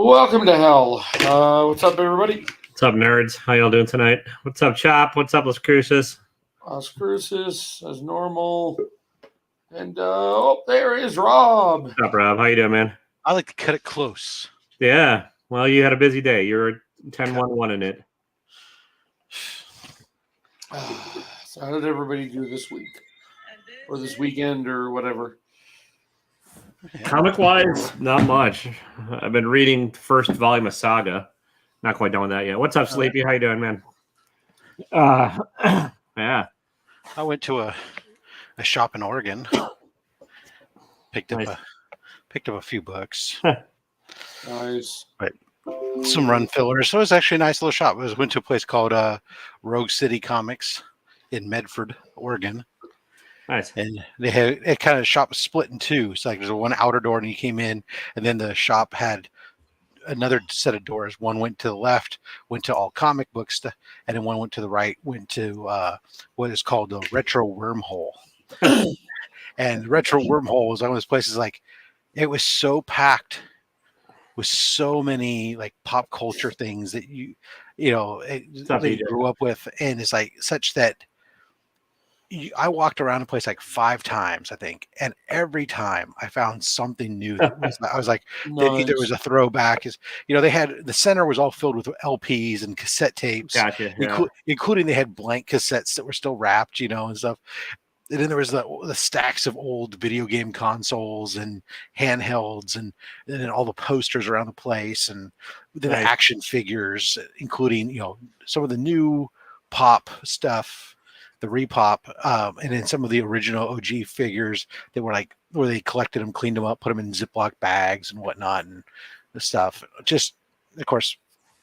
Welcome to hell. What's up, everybody? What's up, nerds? How y'all doing tonight? What's up, Chop? What's up, Las Cruces? Las Cruces, as normal. And, there is Rob. What's up, Rob? How you doing, man? I like to cut it close. Yeah. Well, you had a busy day. You were 10-1-1 in it. So how did everybody do this week? Or this weekend or whatever? Comic-wise, not much. I've been reading the first volume of Saga. Not quite done with that yet. What's up, Sleepy? How you doing, man? Yeah. I went to a shop in Oregon. Picked up a few books. Nice. But some run fillers. So it was actually a nice little shop. Went to a place called Rogue City Comics in Medford, Oregon. Nice. And they had it kind of shop was split in two. It's like there's one outer door and you came in, and then the shop had another set of doors. One went to the left, went to all comic book stuff, and then one went to the right, went to what is called the retro wormhole. And the retro wormhole was one of those places, like, it was so packed with so many like pop culture things that you grew up with, and it's like such that I walked around the place like 5 times, I think, and every time I found something new. I was like, that either was a throwback, they had the center was all filled with LPs and cassette tapes, Gotcha, yeah. including they had blank cassettes that were still wrapped, and stuff. And then there was the stacks of old video game consoles and handhelds, and then all the posters around the place, and then the action figures, including some of the new pop stuff, the repop, and then some of the original OG figures that were like where they collected them, cleaned them up, put them in Ziploc bags and whatnot, and the stuff. Just, of course,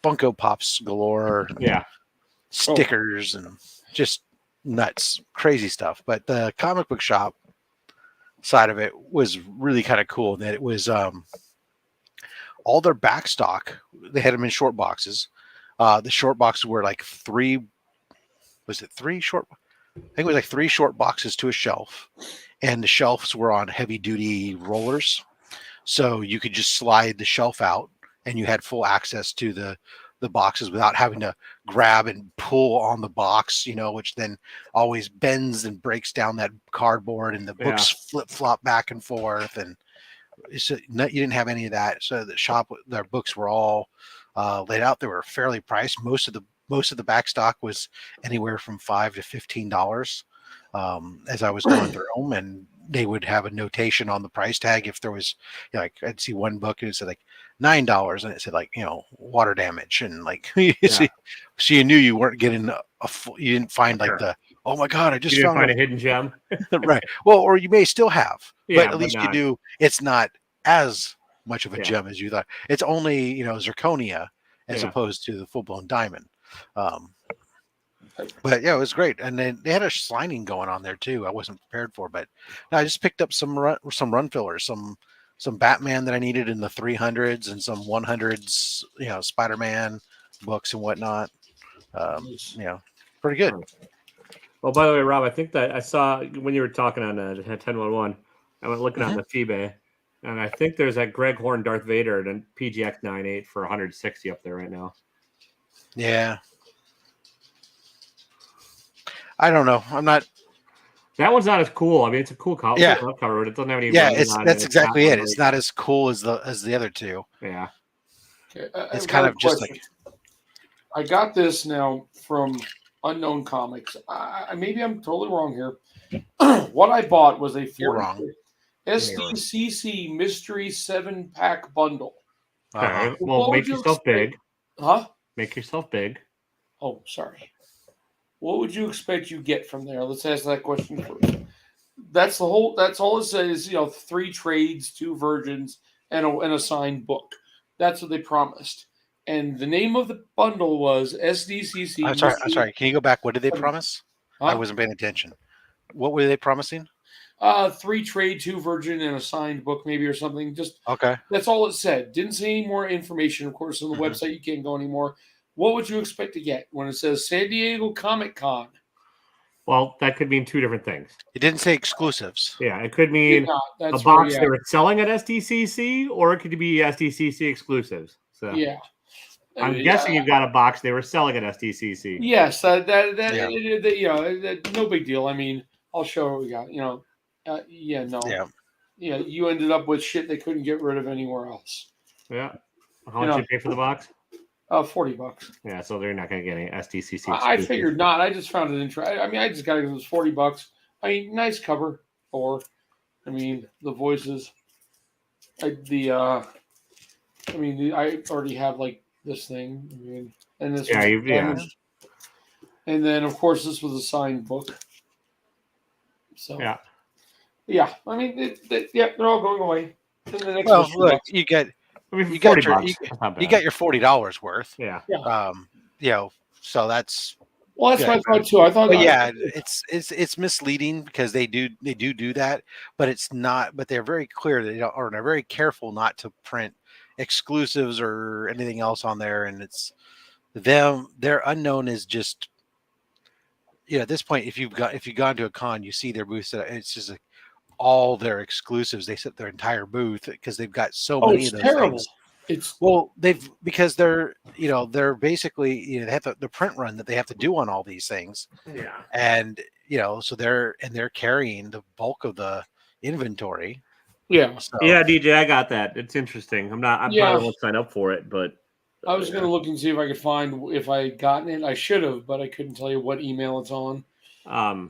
Funko Pops galore, stickers, and just nuts, crazy stuff. But the comic book shop side of it was really kind of cool. That it was all their back stock. They had them in short boxes. The short boxes were like three short? I think it was like 3 short boxes to a shelf, and the shelves were on heavy duty rollers, so you could just slide the shelf out, and you had full access to the boxes without having to grab and pull on the box, which then always bends and breaks down that cardboard, and the books flip flop back and forth, and you didn't have any of that. So the shop, their books were all laid out. They were fairly priced. Most of the back stock was anywhere from $5 to $15 as I was going through them, and they would have a notation on the price tag if there was, like, I'd see one book and it said like $9, and it said like, water damage, and like, so you knew you weren't getting you didn't find like oh my God, I just found a hidden gem. Right. Well, or you may still have, but at least you knew it's not as much of a gem as you thought. It's only, zirconia as opposed to the full-blown diamond. But it was great, and then they had a signing going on there too. I wasn't prepared for, but I just picked up some run fillers, some Batman that I needed in the 300s, and some 100s, Spider-Man books and whatnot. Pretty good. Well, by the way, Rob, I think that I saw when you were talking on 10-1-1, I went looking on the eBay, and I think there's that Greg Horn Darth Vader and PGX 98 for 160 up there right now. Yeah. I don't know. I'm not. That one's not as cool. I mean, it's a cool cover, but it doesn't have any. That's exactly it. It's not as cool as the other two. Yeah. Okay, it's kind of just like. I got this now from Unknown Comics. Maybe I'm totally wrong here. What I bought was a SDCC Mystery 7-pack bundle. Okay. Well, make yourself big. Huh? Make yourself big. Oh, sorry. What would you expect you get from there? Let's ask that question first. That's all it says. 3 trades, 2 virgins, and a signed book. That's what they promised. And the name of the bundle was SDCC. I'm sorry. Can you go back? What did they promise? Huh? I wasn't paying attention. What were they promising? 3 trade, 2 virgin, and a signed book, maybe, or something. Just okay. That's all it said. Didn't say any more information. Of course, on the website you can't go anymore. What would you expect to get when it says San Diego Comic Con? Well, that could mean 2 different things. It didn't say exclusives. Yeah, it could mean a box they were selling at SDCC, or it could be SDCC exclusives. So Yeah. I'm guessing you got a box they were selling at SDCC. Yes, that Yeah. no big deal. I mean, I'll show what we got. No. Yeah. Yeah, you ended up with shit they couldn't get rid of anywhere else. Yeah. How much you pay for the box? $40. Yeah, so they're not going to get any SDCC. I figured not. I just found it interesting. I mean, I just got it. It was $40. I mean, nice cover for. I mean, the voices. I already have like this thing. I mean, and this was damaged. And then, of course, this was a signed book. So yeah. I mean, they're all going away. Well, look, you got your $40 worth. Yeah. So that's. Well, that's what I thought too. I thought, it's misleading because they do that, but it's not. But they're very clear that they're very careful not to print exclusives or anything else on there, and it's them. Their unknown is just. At this point, if you've gone to a con, you see their booth. It's just like all their exclusives. They set their entire booth because they've got so many of those things. Because they're basically they have the print run that they have to do on all these things. Yeah. And so they're carrying the bulk of the inventory. Yeah. So, yeah, DJ, I got that. It's interesting. I probably won't sign up for it, but I was going to look and see if I could find if I had gotten it. I should have, but I couldn't tell you what email it's on. I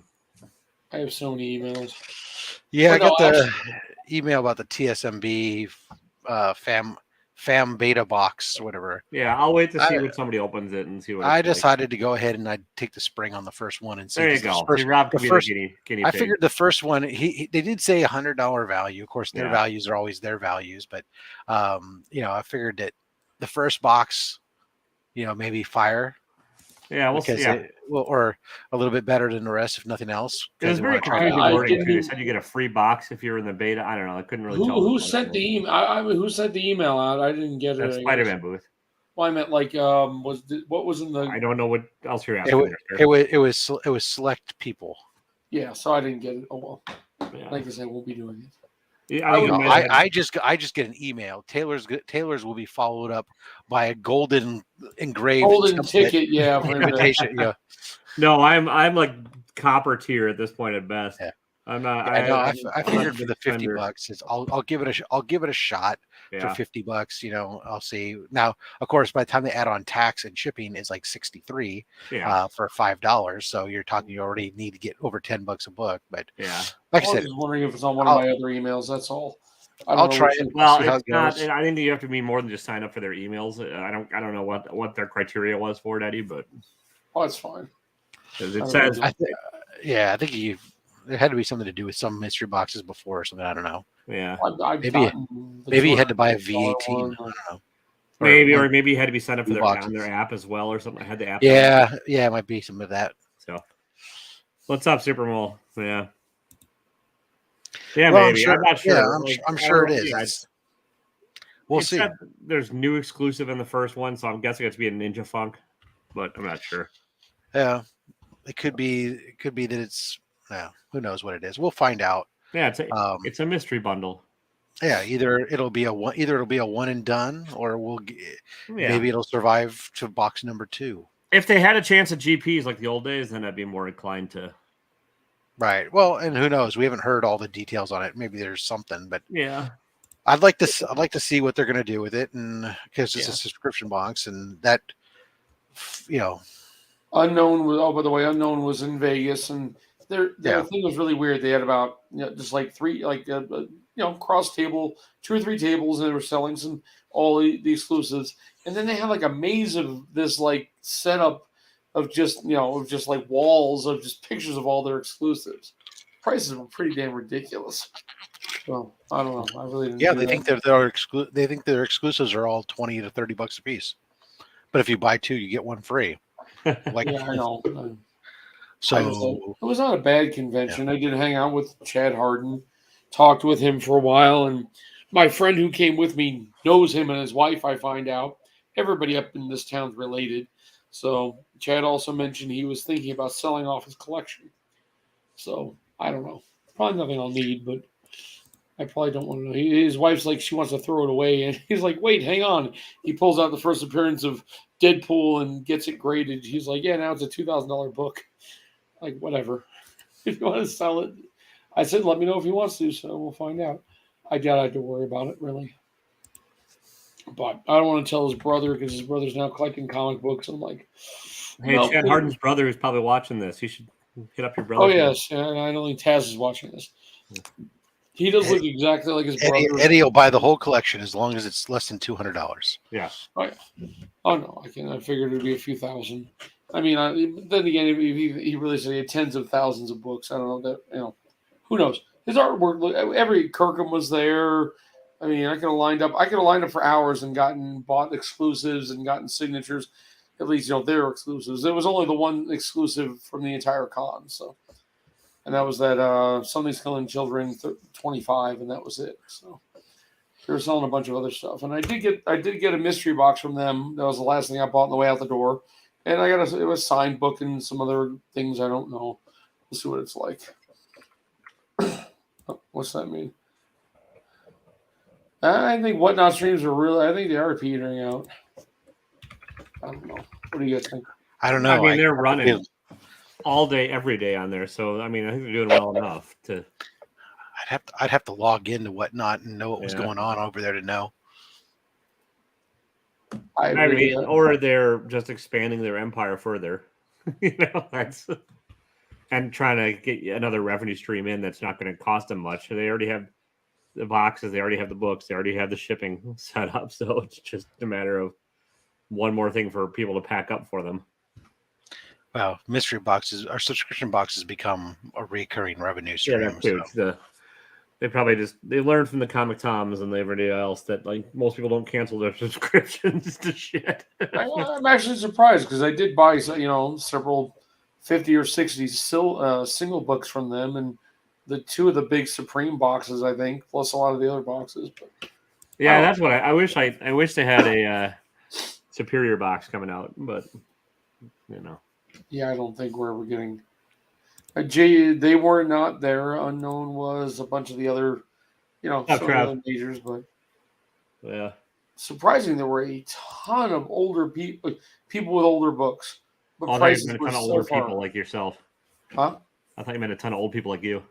have so many emails. Yeah, I got the email about the TSMB fam beta box, whatever. Yeah, I'll wait to see when somebody opens it and see what I decided to go ahead and I'd take the spring on the first one and see. There you go. I figured the first one, they did say $100 value. Of course, their values are always their values, but I figured that the first box, maybe fire. Yeah, we'll see. Or a little bit better than the rest, if nothing else. It was very confusing wording too. They said you get a free box if you're in the beta. I don't know. I couldn't really tell. Who sent the email? Who sent the email out? I didn't get it. Spider-Man booth. Well, I meant what was in the? I don't know what else you're asking. It was select people. Yeah, so I didn't get it. Oh well. Yeah. Like I said, we'll be doing it. Yeah, I just get an email. Taylor's will be followed up by a golden engraved ticket. Yeah, invitation. Yeah. No, I'm like copper tier at this point at best. Yeah. I'm not. I figured for the $50, I'll give it a shot for $50. I'll see. Now, of course, by the time they add on tax and shipping, it's like $63 for $5. So you're talking, you already need to get over $10 a book. But like I said, I was wondering if it's on one of my other emails. That's all. I'll try it. Well, it's not. I think you have to be more than just sign up for their emails. I don't know what their criteria was for it, Eddie, but that's fine. It says, I think there had to be something to do with some mystery boxes before or something. I don't know. Yeah, maybe you had to buy a V18. I don't know. Maybe you had to be signed up for their app as well or something. I had the app. Yeah, it might be some of that. So, what's up, Super Mole? Yeah. Yeah, well, maybe. I'm not sure. Yeah, I'm sure it is. We'll see. There's new exclusive in the first one, so I'm guessing it's be a Ninja Funk, but I'm not sure. Yeah, it could be that it's. Yeah, who knows what it is? We'll find out. Yeah, it's a mystery bundle. Yeah, either it'll be a one and done, or maybe it'll survive to box number 2. If they had a chance at GPs like the old days, then I'd be more inclined to. Right. Well, and who knows? We haven't heard all the details on it. Maybe there's something, but yeah, I'd like to see what they're going to do with it, and because it's a subscription box, and that Unknown was. Oh, by the way, Unknown was in Vegas, and their thing was really weird. They had about just like 3 cross table 2 or 3 tables, and they were selling all the exclusives, and then they had like a maze of this like setup of just like walls of just pictures of all their exclusives. Prices were pretty damn ridiculous. So I don't know. I really didn't. Yeah, they think they think their exclusives are all $20 to $30 a piece, but if you buy 2, you get 1 free. Like I know. So it was not a bad convention. I did hang out with Chad Harden, talked with him for a while, and my friend who came with me knows him and his wife. I find out everybody up in this town's related. So Chad also mentioned he was thinking about selling off his collection. So I don't know. Probably nothing I'll need, but I probably don't want to know. His wife's like, she wants to throw it away. And he's like, wait, hang on. He pulls out the first appearance of Deadpool and gets it graded. He's like, yeah, now it's a $2,000 book. Like, whatever. If you want to sell it, I said, let me know if he wants to. So we'll find out. I doubt I have to worry about it, really. But I don't want to tell his brother because his brother's now collecting comic books. I'm like, Hey, no. Chad Harden's brother is probably watching this. You should hit up your brother. Oh, yes. And I don't think Taz is watching this. He does look exactly like his brother. Eddie will buy the whole collection as long as it's less than $200. Yeah. Oh no, I figured it'd be a few thousand. I mean, then again, if he really said he had tens of thousands of books. I don't know that. Who knows? His artwork. Every Kirkham was there. I mean, I could have lined up. For hours and bought exclusives and gotten signatures. At least their exclusives. There was only the one exclusive from the entire con. So, and that was that Something's Killing Children 25, and that was it. So. They were selling a bunch of other stuff, and I did get a mystery box from them. That was the last thing I bought on the way out the door, and it was signed book and some other things I don't know. We'll see what it's like. What's that mean? I think Whatnot streams are really. I think they are petering out. I don't know. What do you guys think? I don't know. I mean, they're running all day, every day on there, so I mean, I think they're doing well enough to. I'd have to log into Whatnot and know what was going on over there to know. I mean, or they're just expanding their empire further. That's and trying to get another revenue stream in that's not going to cost them much. They already have the boxes, they already have the books, they already have the shipping set up, so it's just a matter of one more thing for people to pack up for them. Wow, mystery boxes, our subscription boxes become a recurring revenue stream. Yeah, that's huge. They probably they learned from the Comic Toms and everybody else that like most people don't cancel their subscriptions to shit. I'm actually surprised because I did buy several 50 or 60 single books from them, and the two of the big Supreme boxes, I think, plus a lot of the other boxes. But yeah, that's what I wish. I wish they had a Superior box coming out, but yeah, I don't think we're ever getting. They were not there. Unknown was a bunch of the other, some of the other majors, but yeah, surprising there were a ton of older people with older books. But I thought you meant a ton of older people like yourself. Huh? I thought you meant a ton of old people like you.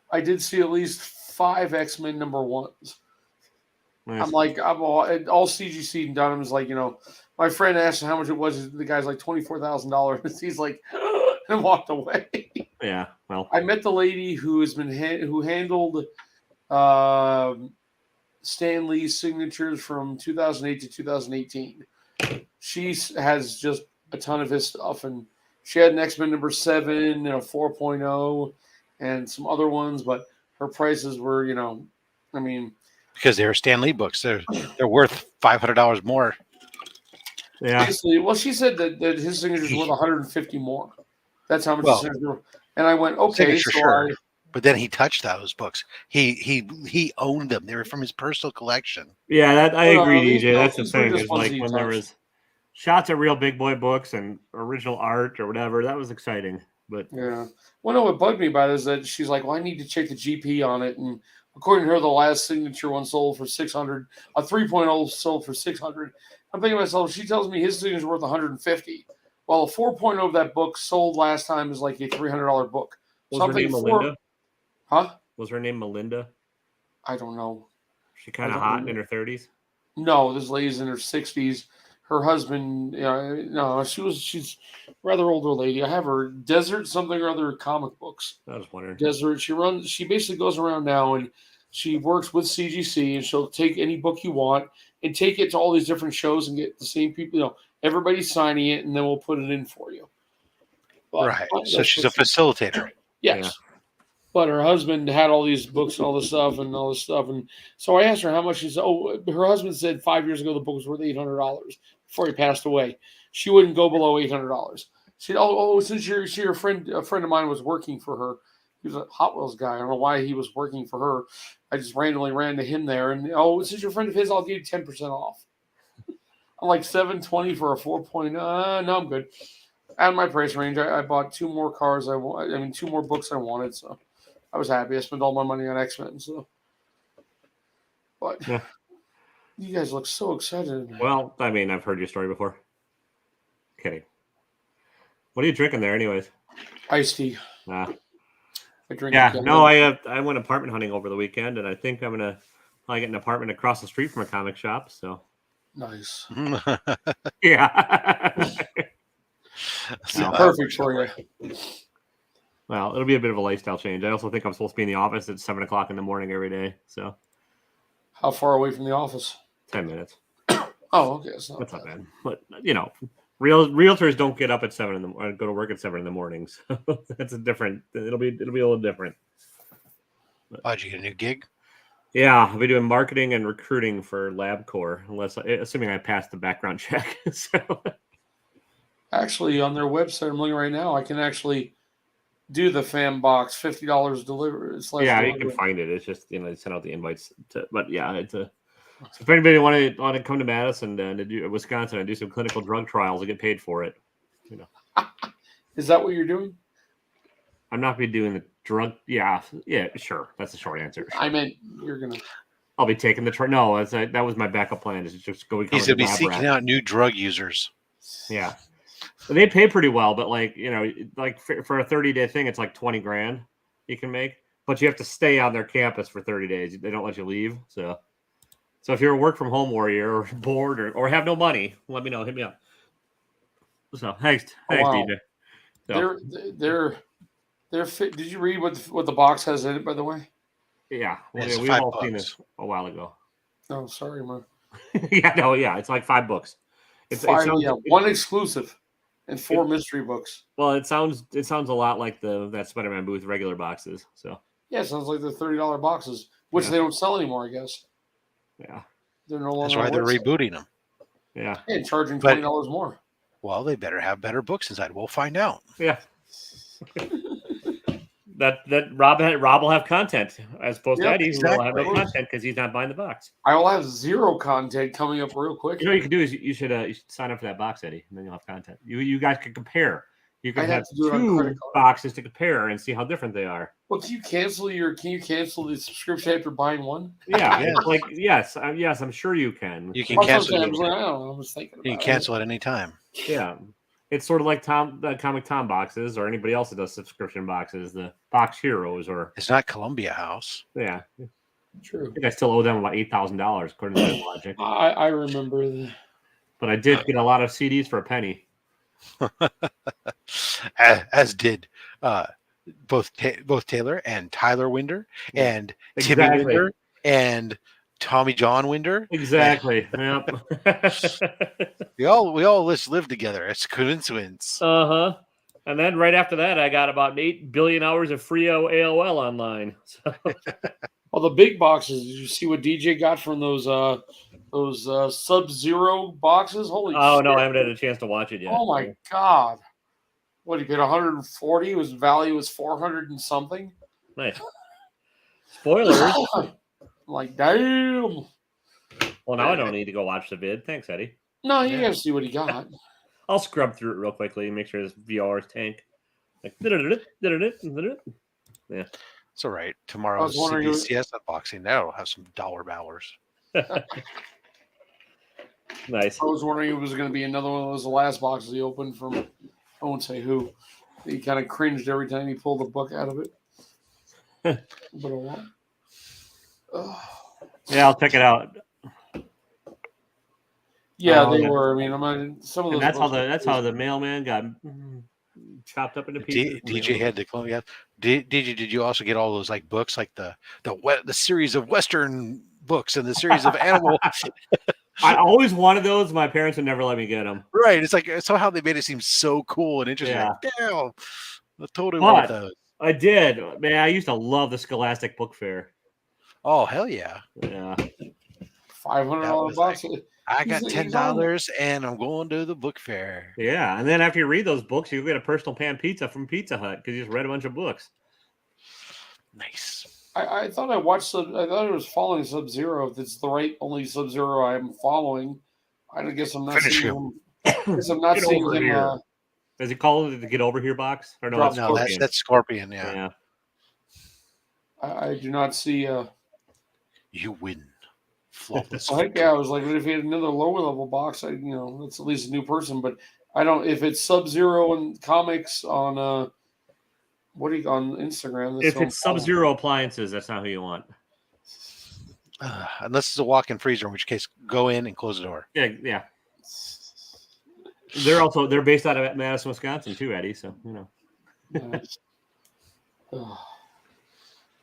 I did see at least 5 X-Men #1s. Nice. I'm all CGC and done. Was like, my friend asked how much it was. The guy's like $24,000. He's like, and walked away. Yeah, well, I met the lady who handled Stan Lee's signatures from 2008 to 2018. She has just a ton of his stuff, and she had an X-Men #7 and a 4.0 and some other ones, but her prices were, I mean, because they were Stan Lee books, they're worth $500 more. Yeah. Basically, well, she said that his signatures were worth $150 more. That's how much his signatures were. And I went, okay, so sure. But then he touched those books. He owned them. They were from his personal collection. Yeah, I agree, DJ. That's the thing. Is like when there was shots of real big boy books and original art or whatever, that was exciting. But yeah, well, no, what bugged me about it is that she's like, well, I need to check the GP on it, and according to her, the last signature one sold for $600. A 3.0 sold for $600. I'm thinking to myself, she tells me his signature is worth $150. Well, a 4.0 of that book sold last time is like a $300 book. Was her name Melinda? Huh? Was her name Melinda? I don't know. She kind of hot in her 30s? No, this lady's in her 60s. Her husband, no, she's rather older lady. I have her Desert something or other comic books. I was wondering. Desert. She basically goes around now and she works with CGC, and she'll take any book you want and take it to all these different shows and get the same people, everybody signing it, and then we'll put it in for you. But, right. So she's a facilitator. Yes. Yeah. But her husband had all these books and all this stuff. And so I asked her how much she said. Oh, her husband said 5 years ago the book was worth $800 before he passed away. She wouldn't go below $800. She said, since your friend, a friend of mine was working for her. He was a Hot Wheels guy. I don't know why he was working for her. I just randomly ran to him there. And, since you're a friend of his, I'll give you 10% off. I'm like $720 for a 4.0. No, I'm good. Out of my price range, I bought 2 more cars. 2 more books I wanted. So I was happy. I spent all my money on X-Men. So But Yeah. you guys look so excited. Well, I mean, I've heard your story before. Kidding. What are you drinking there, anyways? Iced tea. Nah. I drink Yeah, again. no, I went apartment hunting over the weekend, and I think I'm gonna probably get an apartment across the street from a comic shop. So Nice. yeah. No. Perfect for you. Well, it'll be a bit of a lifestyle change. I also think I'm supposed to be in the office at 7:00 in the morning every day. So How far away from the office? 10 minutes. Oh, okay. It's not That's not bad. bad. But realtors don't get up at 7 in the go to work at 7 in the morning. So that's a different. It'll be a little different. Did you get a new gig? Yeah, I'll be doing marketing and recruiting for LabCorp, assuming I pass the background check. So Actually, on their website, I'm looking right now. I can actually do the fan box, $50 delivery. yeah, you can find it. It's just they send out the invites. But yeah, it's a. So if anybody want to come to Madison and to do Wisconsin and do some clinical drug trials and get paid for it, Is that what you're doing? I'm not be doing the drug. Yeah, sure. That's the short answer. I meant you're gonna. I'll be taking the trial. No, that was my backup plan. Is just go. He's going to be seeking out new drug users. Yeah, they pay pretty well, but for a 30-day thing, it's like $20,000 you can make, but you have to stay on their campus for 30 days. They don't let you leave. So if you're a work from home warrior or bored or have no money, let me know. Hit me up. So thanks, wow. DJ. So, they're fit. Did you read what the box has in it? By the way. Yeah, It's we've all seen this a while ago. Oh, sorry, man. It's like 5 books. One exclusive and 4 mystery books. Well, it sounds a lot like that Spider-Man booth regular boxes. So yeah, it sounds like the $30 boxes, which they don't sell anymore, I guess. Yeah, they're no longer. That's why they're rebooting them. Yeah, and charging $20 more. Well, they better have better books inside. We'll find out. Yeah. that Rob will have content as opposed to Eddie, who will have no content because he's not buying the box. I will have 0 content coming up real quick. You know what you can do is you should sign up for that box, Eddie, and then you'll have content. You guys can compare. You can have 2 boxes to compare and see how different they are. Well, can you cancel the subscription after buying one? Yeah, yes, I'm sure you can. You can cancel it. I was thinking you can cancel it any time. Yeah. It's sort of like the Comic Tom boxes or anybody else that does subscription boxes, the Box Heroes or it's not Columbia House. Yeah. True. I think I still owe them about $8,000 according to their logic. I remember that. But I did get a lot of CDs for a penny. as did both Taylor and Tyler Winder and Timmy Winder and Tommy John Winder. Exactly. Yep. we all live together. It's a coincidence. And then right after that, I got about 8 billion hours of free AOL online. So. Well, the big boxes. Did you see what DJ got from those Sub-Zero boxes? Holy shit. No, I haven't had a chance to watch it yet. Oh my god. What, he paid 140? His value was 400 and something. Nice. Spoilers. I'm like, damn. Well, now I don't need to go watch the vid. Thanks, Eddie. No, you gotta see what he got. I'll scrub through it real quickly and make sure this VR is tanked. Like, yeah. It's all right. Tomorrow's CBCS unboxing. That'll have some dollar bowers. Nice. I was wondering if it was going to be another one of those last boxes he opened from, I won't say who. He kind of cringed every time he pulled the book out of it. But yeah, I'll check it out. Yeah, they were. I mean, some of those. And that's how the mailman got chopped up into pieces. DJ had the Columbia. Did you also get all those like books, like the series of Western books and the series of animal? I always wanted those. My parents would never let me get them. Right. It's like somehow they made it seem so cool and interesting. Yeah. Like, damn, I totally want those. I did. Man, I used to love the Scholastic Book Fair. Oh, hell yeah. Yeah. $500 box. I got $10 and I'm going to the book fair. Yeah. And then after you read those books, you get a personal pan pizza from Pizza Hut because you just read a bunch of books. Nice. I thought I watched I thought it was following Sub-Zero. If it's the only Sub-Zero I'm following, I guess I'm not seeing him. I'm not seeing him. Does he call it the Get Over Here box? Or no, that's Scorpion. Yeah. I do not see. You win. flawless. Well, heck yeah, I was like, if he had another lower level box, that's at least a new person. But I don't. If it's Sub-Zero and comics on on Instagram? That's If it's Sub-Zero appliances, that's not who you want. Unless it's a walk-in freezer, in which case go in and close the door. Yeah. They're based out of Madison, Wisconsin too, Eddie. So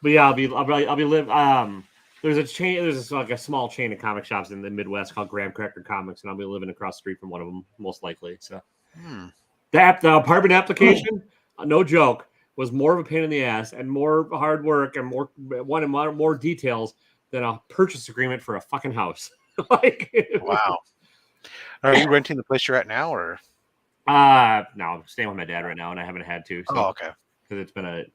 But yeah, I'll be there's a chain. There's like a small chain of comic shops in the Midwest called Graham Cracker Comics, and I'll be living across the street from one of them, most likely. So the apartment application, no joke, was more of a pain in the ass and more hard work and more details than a purchase agreement for a fucking house. Wow. Are you renting the place you're at now, or? No, I'm staying with my dad right now, and I haven't had to. So, okay. Because it's been a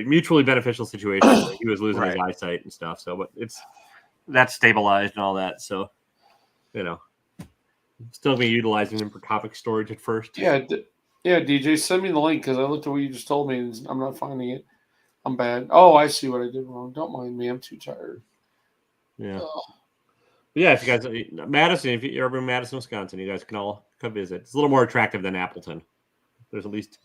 mutually beneficial situation. He was losing his eyesight and stuff, so but that's stabilized and all that. So, still be utilizing him for comic storage at first. Yeah, DJ, send me the link because I looked at what you just told me and I'm not finding it. I'm bad. Oh, I see what I did wrong. Don't mind me. I'm too tired. Yeah. Yeah, if you guys, Madison, if you're ever in Madison, Wisconsin, you guys can all come visit. It's a little more attractive than Appleton. There's at least,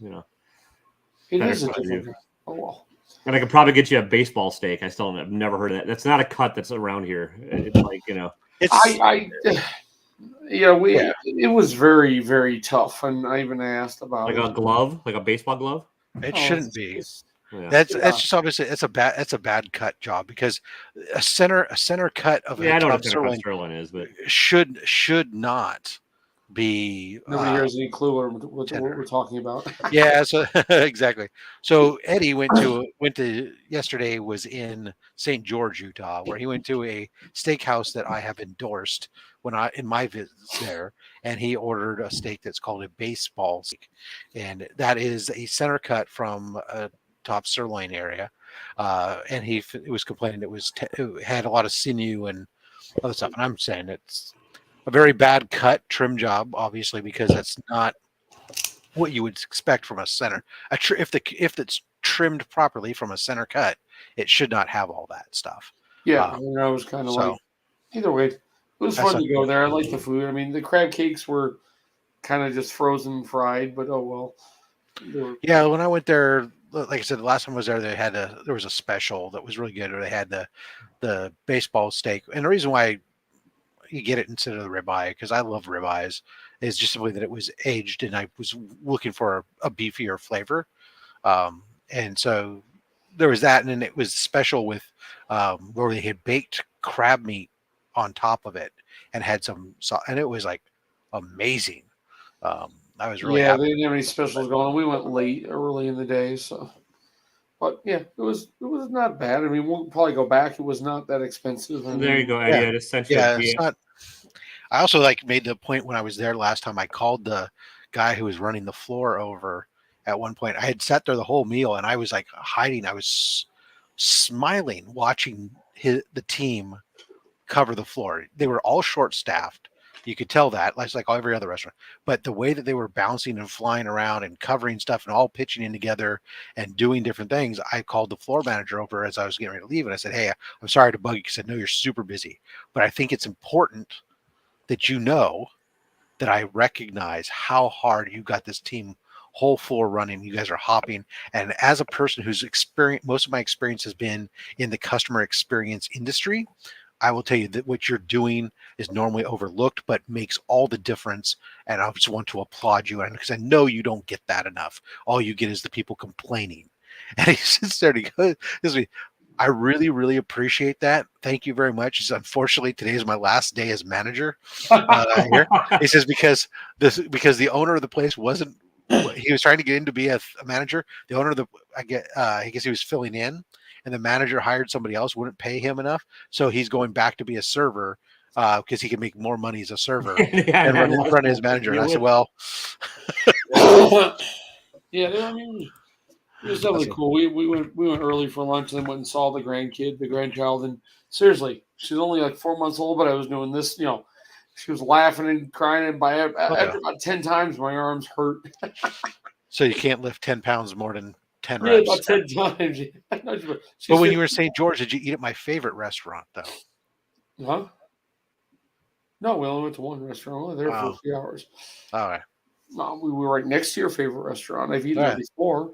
It is a different. Oh, well. And I could probably get you a baseball steak. I still have never heard of that. That's not a cut that's around here. It's like, it was very, very tough. And I even asked about like a glove, like a baseball glove. It shouldn't be. Yeah. That's just obviously it's a bad cut job because a center cut of I don't know what sirloin is, but should not be. Nobody here has any clue what we're talking about. Yeah, so exactly. So Eddie went to yesterday was in St. George, Utah, where he went to a steakhouse that I have endorsed in my visits there, and he ordered a steak that's called a baseball steak, and that is a center cut from a top sirloin area, and he was complaining it had a lot of sinew and other stuff, and I'm saying it's a very bad cut trim job, obviously, because that's not what you would expect from a center. If it's trimmed properly from a center cut, it should not have all that stuff. Yeah, I was kind of like, either way, it was fun to go there. I like the food. I mean, the crab cakes were kind of just frozen fried, but oh well. Yeah, when I went there, like I said, the last time I was there, there was a special that was really good, where they had the baseball steak, and the reason why you get it instead of the ribeye, because I love ribeyes, is just simply that it was aged, and I was looking for a beefier flavor, and so there was that, and then it was special with where they had baked crab meat on top of it and had some sauce, and it was like amazing. I was really happy. They didn't have any specials going on. We went early in the day, so. But yeah, it was not bad. I mean, we'll probably go back. It was not that expensive. There you go, Eddie. It's not. I also made the point when I was there last time. I called the guy who was running the floor over at one point. I had sat there the whole meal, and I was like hiding. I was smiling watching the team cover the floor. They were all short-staffed. You could tell that, like every other restaurant. But the way that they were bouncing and flying around and covering stuff and all pitching in together and doing different things, I called the floor manager over as I was getting ready to leave, and I said, "Hey, I'm sorry to bug you." He said, "No, you're super busy, but I think it's important that you know that I recognize how hard you got this team whole floor running. You guys are hopping, and as a person who's experienced, most of my experience has been in the customer experience industry. I will tell you that what you're doing is normally overlooked, but makes all the difference. And I just want to applaud you, because I know you don't get that enough. All you get is the people complaining." And he sits there and he goes, "I really, really appreciate that. Thank you very much. He says, unfortunately, today is my last day as manager here." He says, because the owner of the place wasn't, he was trying to get in to be a manager. The owner of I guess he was filling in, and the manager hired somebody else, wouldn't pay him enough. So he's going back to be a server because he can make more money as a server and run his manager. And I said, well, yeah, I mean, it was definitely cool. We went early for lunch and then went and saw the grandchild. And seriously, she's only like 4 months old, but I was doing this, she was laughing and crying. And after about 10 times, my arms hurt. So you can't lift 10 pounds more than 10 reps. About 10 times. But when you were in St. George, did you eat at my favorite restaurant, though? Huh? No, we only went to one restaurant. We were there for a Oh, few hours. all right. No, we were right next to your favorite restaurant. I've eaten All there right. before.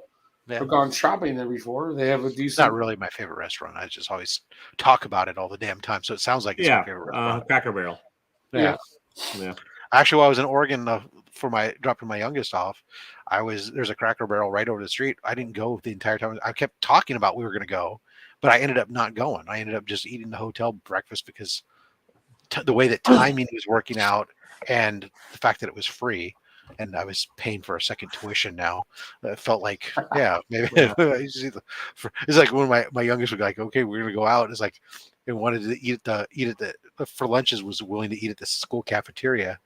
Yeah. I've gone shopping there before. They have a It's not decent. really my favorite restaurant. I just always talk about it all the damn time. So it sounds like it's my Yeah, favorite restaurant. Cracker Barrel. Yeah. Yeah. Actually, while I was in Oregon for dropping my youngest off, there's a Cracker Barrel right over the street. I didn't go the entire time. I kept talking about we were going to go, but I ended up not going. I ended up just eating the hotel breakfast because the way that timing was working out and the fact that it was free and I was paying for a second tuition now. It felt like, yeah, maybe Yeah. it's like when my youngest would be like, okay, we're gonna go out. It's like they wanted to eat at the for lunches, was willing to eat at the school cafeteria,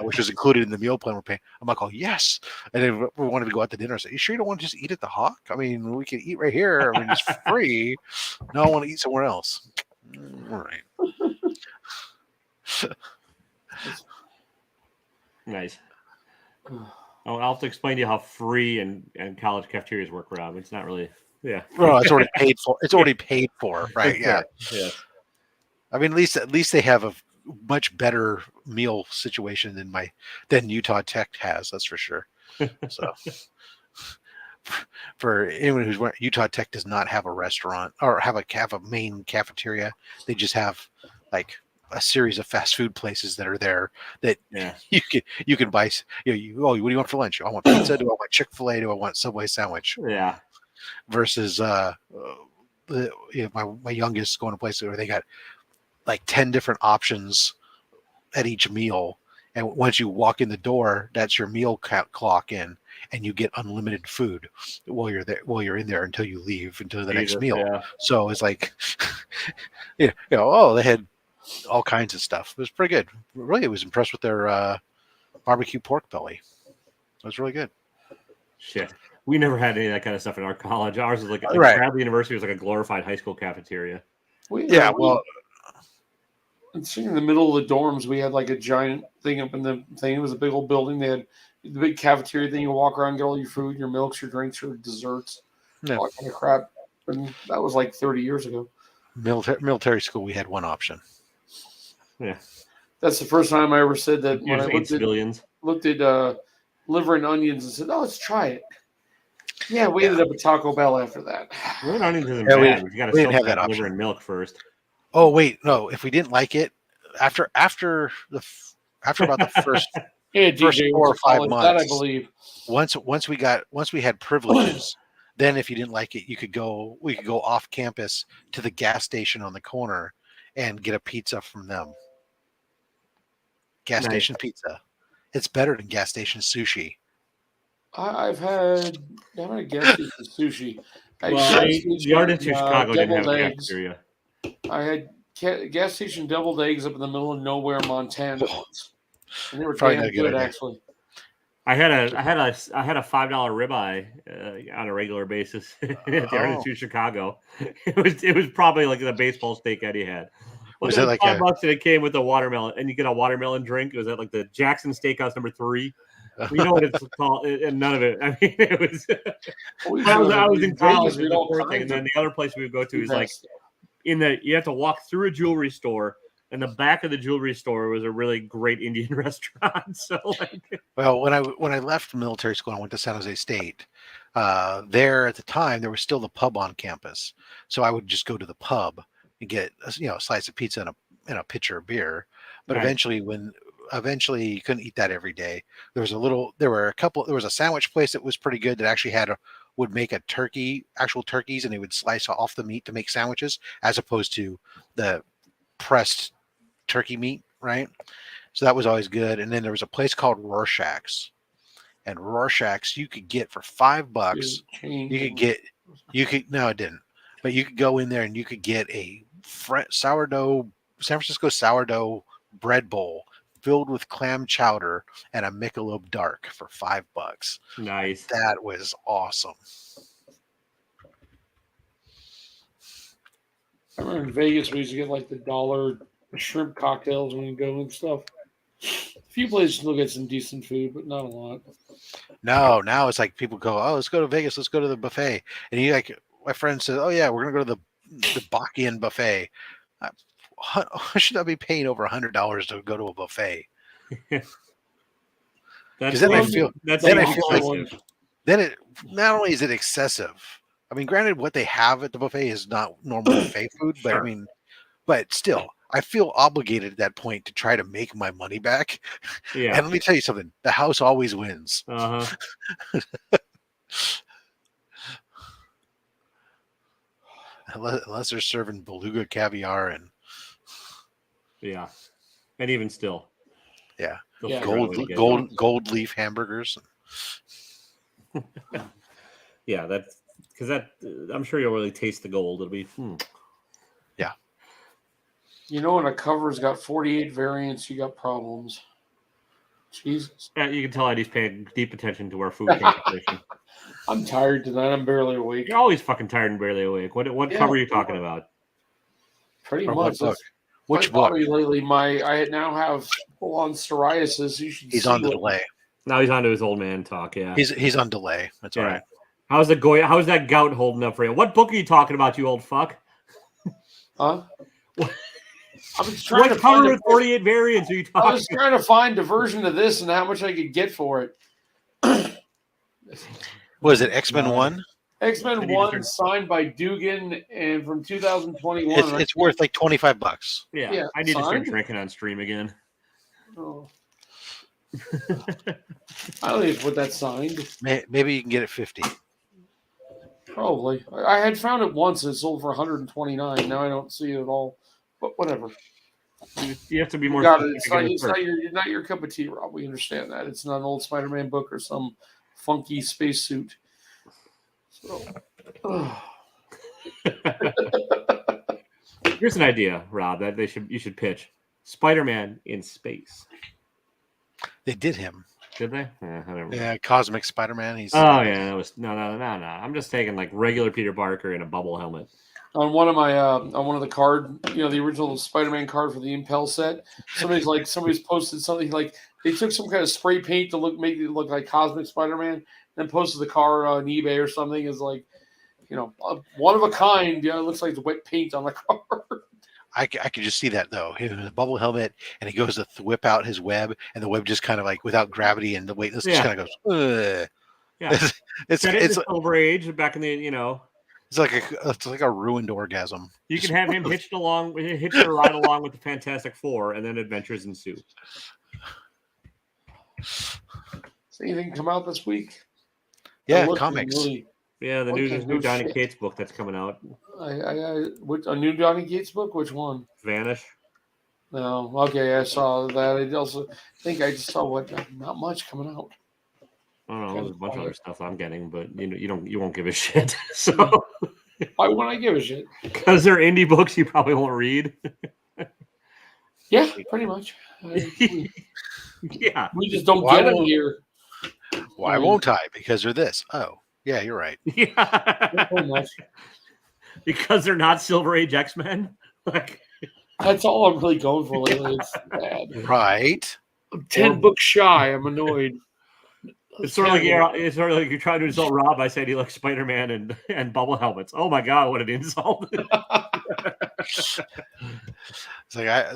which was included in the meal plan we're paying. I'm like, oh yes. And then we wanted to go out to dinner. I said, you sure you don't want to just eat at the Hawk? I mean, we can eat right here. I mean, it's free. No, I want to eat somewhere else. All right. Nice. I'll have to explain to you how free and college cafeterias work, Rob. It's not really, yeah. Well, it's already paid for. It's already paid for, right? Yeah. Yeah. I mean, at least they have a much better meal situation than Utah Tech has. That's for sure. So, for anyone who's Utah Tech does not have a restaurant or have a main cafeteria. They just have like a series of fast food places that are there that Yeah. you can buy. What do you want for lunch? I want pizza. Do I want Chick-fil-A? Do I want Subway sandwich? Yeah. Versus my youngest going to places where they got like 10 different options at each meal, and once you walk in the door, that's your meal clock in, and you get unlimited food while you're in there until you leave until the next meal. Yeah. So it's like they had all kinds of stuff. It was pretty good. Really was impressed with their barbecue pork belly. It was really good. Shit. We never had any of that kind of stuff in our college. Ours was like Right. Bradley University was like a glorified high school cafeteria. In the middle of the dorms, we had like a giant thing up in the thing. It was a big old building. They had the big cafeteria thing. You walk around, get all your food, your milks, your drinks, your desserts, all that kind of crap. And that was like 30 years ago. Military school, we had one option. Yeah. That's the first time I ever said that. When I looked at liver and onions and said, "Oh, let's try it." Yeah, we ended up at Taco Bell after that. Liver and onions isn't bad. You got to soak that liver and milk first. Oh wait, no. If we didn't like it after about the first first 4 or 5 months, that I believe. Once we had privileges, then if you didn't like it, we could go off campus to the gas station on the corner and get a pizza from them. Gas station pizza. It's better than gas station sushi. I've had gas station sushi. The artist in Chicago didn't have a cafeteria. I had gas station deviled eggs up in the middle of nowhere, Montana once, and they were damn good actually. I had a $5 ribeye on a regular basis at the Artist in Chicago. It was probably like the baseball steak Eddie had. Was it like $5 and it came with a watermelon, and you get a watermelon drink? It was at like the Jackson Steakhouse number 3. You know what it's called, and none of it. I mean, it was. I was in college, and then the other place we would go to is like you have to walk through a jewelry store, and the back of the jewelry store was a really great Indian restaurant. So, well, when I left military school, I went to San Jose State. There at the time, there was still the pub on campus, so I would just go to the pub and get a slice of pizza and a pitcher of beer. But eventually you couldn't eat that every day. There was a sandwich place that was pretty good that actually would make actual turkeys, and they would slice off the meat to make sandwiches as opposed to the pressed turkey meat, right? So that was always good. And then there was a place called Rorschach's, and Rorschach's you could get for $5. No, it didn't. But you could go in there and you could get a San Francisco sourdough bread bowl filled with clam chowder and a Michelob Dark for $5. Nice. That was awesome. I remember in Vegas we used to get like the $1 shrimp cocktails when we go and stuff. A few places will get some decent food, but not a lot. No, now it's like people go, oh, let's go to Vegas, let's go to the buffet. And my friend says, oh yeah, we're gonna go to the Bachian buffet. I should not be paying over $100 to go to a buffet. That's Because then I feel like excessive. then it not only is it excessive. I mean, granted, what they have at the buffet is not normal buffet food, but I Sure. mean, but still, I feel obligated at that point to try to make my money back. Yeah. And let me tell you something: the house always wins. Uh-huh. Unless they're serving beluga caviar and Yeah. And even still. yeah, they'll Yeah. figure out a way to get it. gold leaf hamburgers. Yeah, that's because that I'm sure you'll really taste the gold. It'll be Yeah. You know, when a cover's got 48 variants, you got problems. Jesus. Yeah, you can tell Eddie's paying deep attention to our food conversation. I'm tired tonight. I'm barely awake. You're always fucking tired and barely awake. What Yeah. cover are you talking about? Pretty Or much. what book? That's Which my book? body lately. I now have full-on psoriasis. You should He's see on the what- delay. Now he's on to his old man talk. Yeah. He's on delay. That's all Yeah. right. How's that gout holding up for you? What book are you talking about, you old fuck? Huh? What- I was trying What to find cover with 48 variants are you I talking was trying to find a version of this and how much I could get for it. Was it X-Men 1? X-Men I need to 1 start- signed by Dugan and from 2021. It's worth like $25. Yeah, Yeah, I need to start signed? drinking on stream again. Oh. I don't even put that signed. Maybe you can get it 50. Probably. I had found it once. It sold for 129. Now I don't see it at all. But whatever. You have to be more. Got it. specific It's in not, the search. it's not your cup of tea, Rob. We understand that. It's not an old Spider-Man book or some funky spacesuit. So, Here's an idea, Rob, that you should pitch: Spider-Man in space. They did him. Did they? Whatever. Yeah, Cosmic Spider-Man. He's Oh yeah, that was no. I'm just taking like regular Peter Parker in a bubble helmet. on one of my on one of the card, the original Spider-Man card for the Impel set, somebody's posted something like they took some kind of spray paint to make it look like Cosmic Spider-Man, and posted the card on eBay or something as like, one of a kind. It looks like the wet paint on the card. I could just see that though. He has a bubble helmet, and he goes to whip out his web, and the web just kind of like without gravity and the weightless just kind of goes. Ugh. Yeah, It's Set it in the Silver Age back in the it's like a ruined orgasm. You can have him hitched a ride along with the Fantastic Four, and then adventures ensue. Does anything come out this week? Yeah, I'm looking comics. really- Yeah, the Okay, new no Donny shit. Cates book that's coming out, a new Donny Cates book? Which one? Vanish. No, okay, I saw that. I also think I just saw not much coming out. I don't know. Kind There's a of bunch of quiet. other stuff I'm getting, but you won't give a shit. So Why wouldn't I give a shit? because they're indie books, you probably won't read. Yeah, pretty much. Yeah. We just don't Why get them won't- here. Why won't I? Because they're this. Oh, yeah, you're right. Yeah. Pretty much. Because they're not Silver Age X-Men. Like That's all I'm really going for lately. It's bad. Right. I'm 10 books shy. I'm annoyed. it's sort of like you're trying to insult Rob by saying he likes Spider-Man and bubble helmets. Oh my god, what an insult. It's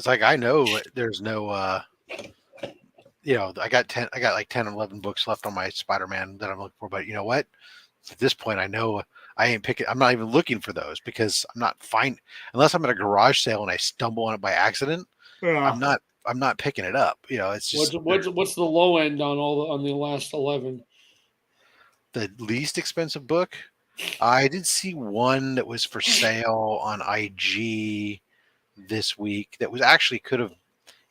like I know there's no I got like 10 or 11 books left on my Spider-Man that I'm looking for, but you know what? At this point I know I ain't picking. I'm not even looking for those because I'm not fine unless I'm at a garage sale and I stumble on it by accident. Yeah. I'm not picking it up. It's just What's the low end on the last 11? the least expensive book. I did see one that was for sale on IG this week that was actually could have,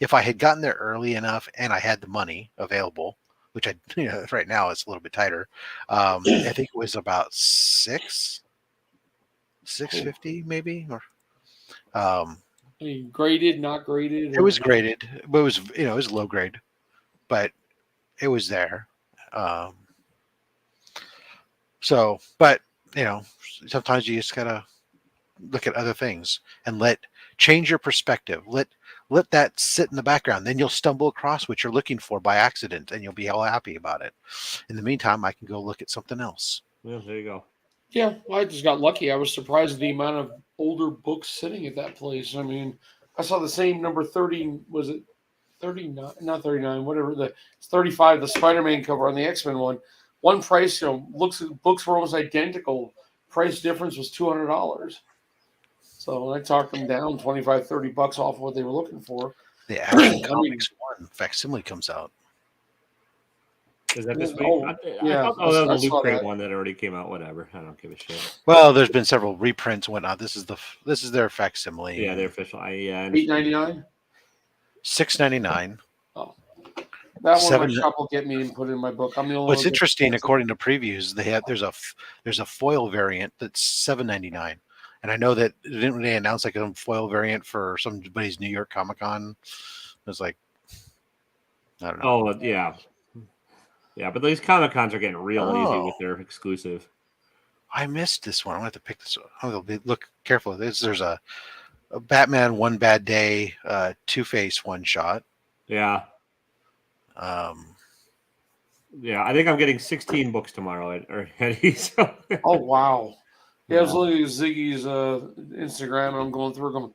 if I had gotten there early enough and I had the money available, which I right now it's a little bit tighter. I think it was about $650 maybe, or I mean, graded, not graded. it was graded, but it was it was low grade, but it was there. But sometimes you just gotta look at other things and change your perspective. Let that sit in the background. Then you'll stumble across what you're looking for by accident, and you'll be all happy about it. In the meantime, I can go look at something else. Yeah, there you go. Yeah, well, I just got lucky. I was surprised at the amount of older books sitting at that place. I mean, I saw the same number 30. Was it 39? Not 39. Whatever it's 35. The Spider-Man cover on the X-Men one. One price, books were almost identical. Price difference was $200. So I talked them down $25-30 off of what they were looking for. The Action Comics one facsimile comes out. Is that this week? Oh, yeah. That was I a saw Loot Crate that. one that already came out. Whatever. I don't give a shit. Well, there's been several reprints and whatnot. This is their facsimile. Yeah, they're official. $8.99. $6.99. Oh, that one Seven- my shop will get me and put in my book. I'm the only What's one interesting, according to previews, there's a foil variant that's $7.99, and I know that didn't they announce like a foil variant for somebody's New York Comic Con? It was like, I don't know. Oh yeah, yeah. But these Comic Cons are getting real easy with their exclusive. I missed this one. I'm gonna have to pick this one. I'm gonna look careful. There's a Batman One Bad Day, Two-Face one shot. Yeah. Yeah, I think I'm getting 16 books tomorrow at Eddie's. Oh wow! Yeah, I was looking at Ziggy's Instagram, and I'm going through them.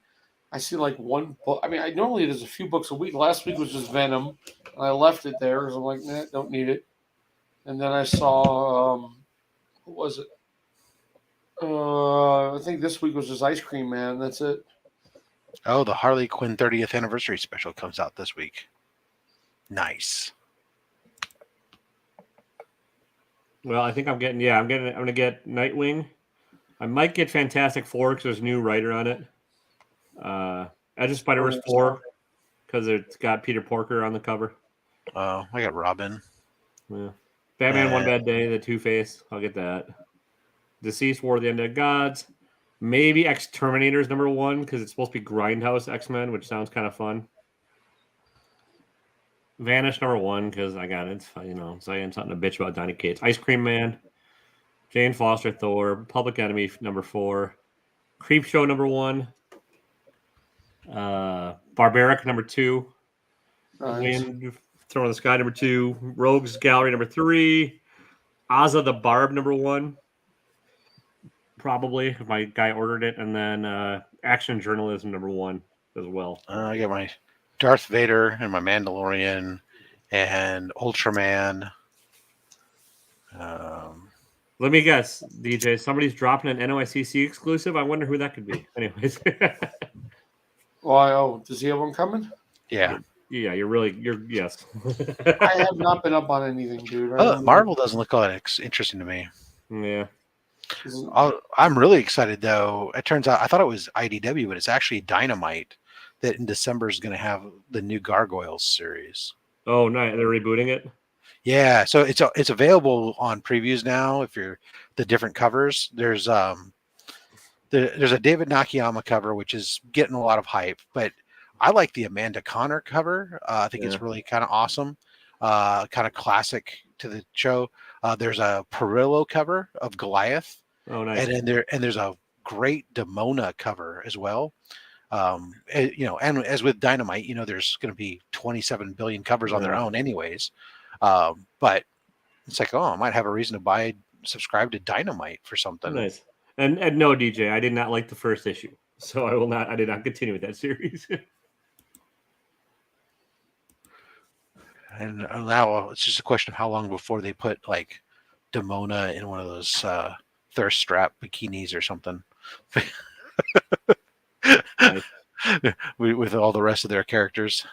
I see like one book. I mean, I normally there's a few books a week. Last week was just Venom, and I left it there because I'm like, nah, don't need it. And then I saw, what was it? I think this week was just Ice Cream Man. That's it. Oh, the Harley Quinn 30th anniversary special comes out this week. Nice. Well, I think I'm gonna get Nightwing. I might get Fantastic Four because there's a new writer on it. Edge of Spider-Verse 4 because it's got Peter Porker on the cover. Oh, I got Robin. Yeah. Batman One Bad Day, the Two-Face. I'll get that. Deceased War of the Undead Gods. Maybe X-Terminators #1 because it's supposed to be Grindhouse X-Men, which sounds kind of fun. Vanish #1 because I got it. So I am something to bitch about Donny Cates. Ice Cream Man. Jane Foster Thor. Public Enemy #4. Creep Show #1. Barbaric #2. Nice. Wind Throne of the Sky #2. Rogues Gallery #3. Ozza the Barb #1. Probably if my guy ordered it, and then Action Journalism #1 as well. I got my Darth Vader and my Mandalorian and Ultraman. Let me guess, DJ. Somebody's dropping an NYCC exclusive. I wonder who that could be. Anyways. Why? Oh, does he have one coming? Yeah. Yeah, yes. I have not been up on anything, dude. Marvel doesn't look all that interesting to me. Yeah. I'm really excited though. It turns out I thought it was IDW, but it's actually Dynamite that in December is going to have the new Gargoyles series. Oh, nice. They're rebooting it. Yeah, so it's available on previews now. If you're the different covers, there's a David Nakayama cover which is getting a lot of hype, but I like the Amanda Connor cover. I think it's really kind of awesome, kind of classic to the show. There's a Perillo cover of Goliath. Oh, nice. And there's a great Demona cover as well. And as with Dynamite, there's going to be 27 billion covers on their own anyways. But it's like, I might have a reason to subscribe to Dynamite for something. Nice. And no, DJ, I did not like the first issue, so I did not continue with that series. And now it's just a question of how long before they put like Demona in one of those thirst strap bikinis or something. Nice. With all the rest of their characters.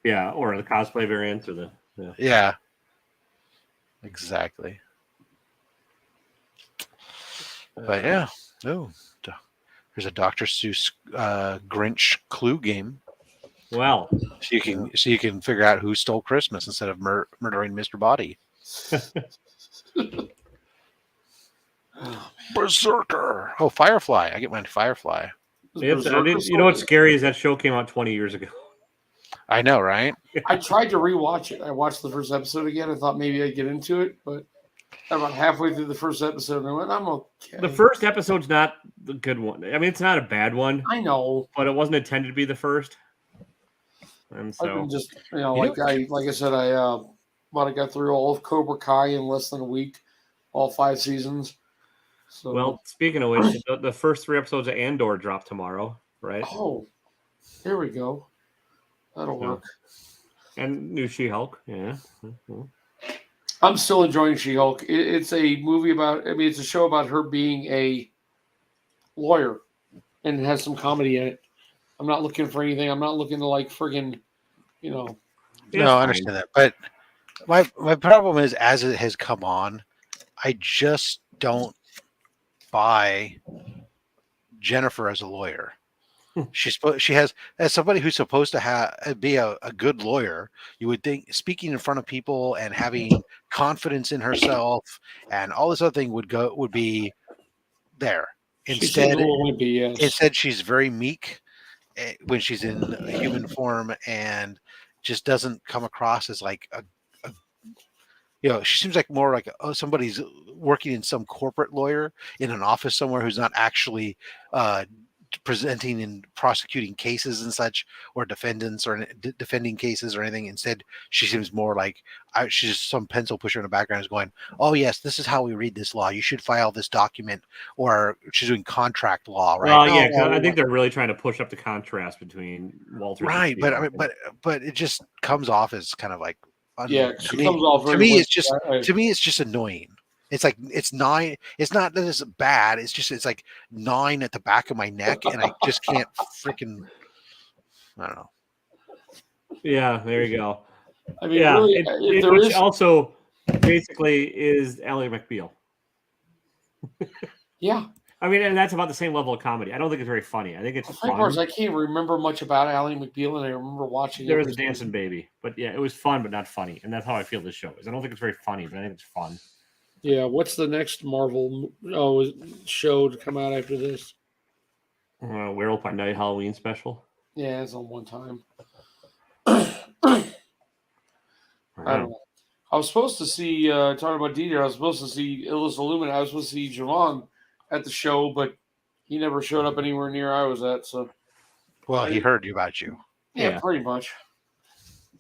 Yeah, or the cosplay variants or the Yeah. Exactly. But yeah, there's a Dr. Seuss Grinch Clue game. Well, so you can figure out who stole Christmas instead of murdering Mr. Body. Berserker. Oh, Firefly. I get mine Firefly. What's scary is that show came out 20 years ago. I know, right? I tried to rewatch it. I watched the first episode again. I thought maybe I'd get into it, but about halfway through the first episode, I went, I'm okay. The first episode's not the good one. I mean, it's not a bad one. I know. But it wasn't intended to be the first. And so I just, like I said, I got through all of Cobra Kai in less than a week, all 5 seasons. So, Well, speaking of which, the first 3 episodes of Andor drop tomorrow, right? oh, there we go. That'll Yeah. work. And new She-Hulk, yeah. I'm still enjoying She-Hulk. It's a movie about. I mean, it's a show about her being a lawyer, and it has some comedy in it. I'm not looking for anything. I'm not looking to like friggin', you know. Yeah, No, I it's understand that. But my problem is, as it has come on, I just don't buy Jennifer as a lawyer. She has, as somebody who's supposed to be a good lawyer, you would think speaking in front of people and having confidence in herself and all this other thing would be there. She seems a Instead, little wimpy, yes. instead she's very meek when she's in human form and just doesn't come across as like a she seems like more like somebody's working in some corporate lawyer in an office somewhere who's not actually presenting and prosecuting cases and such, or defendants or defending cases or anything. Instead, she seems more like she's just some pencil pusher in the background is going, "Oh yes, this is how we read this law. You should file this document." Or she's doing contract law, right? Well, yeah, 'cause I think they're really trying to push up the contrast between Walters and right. But I She-Hulk. mean, but it just comes off as kind of like Yeah, to she me. comes off To very me, wimpy. it's just to me, it's just annoying. It's like it's 9. It's not that it's bad. It's like 9 at the back of my neck, and I just can't freaking. I don't know. Yeah, there you go. I mean, Yeah, really, if there which is, also basically is Ally McBeal. yeah. I mean, and that's about the same level of comedy. I don't think it's very funny. I think it's The funny fun. part is I can't remember much about Ally McBeal, and I remember watching There it. was a dancing baby, but yeah, it was fun, but not funny, and that's how I feel this show is. I don't think it's very funny, but I think it's fun. Yeah, what's the next Marvel show to come out after this? Werewolf by Night Halloween special. Yeah, it's on one time. I I don't know. I was supposed to see, talking about DJ, I was supposed to see Illis Illuminati. I was supposed to see Javon at the show, but he never showed up anywhere near I was at. So, Well, he heard about you. yeah, pretty much.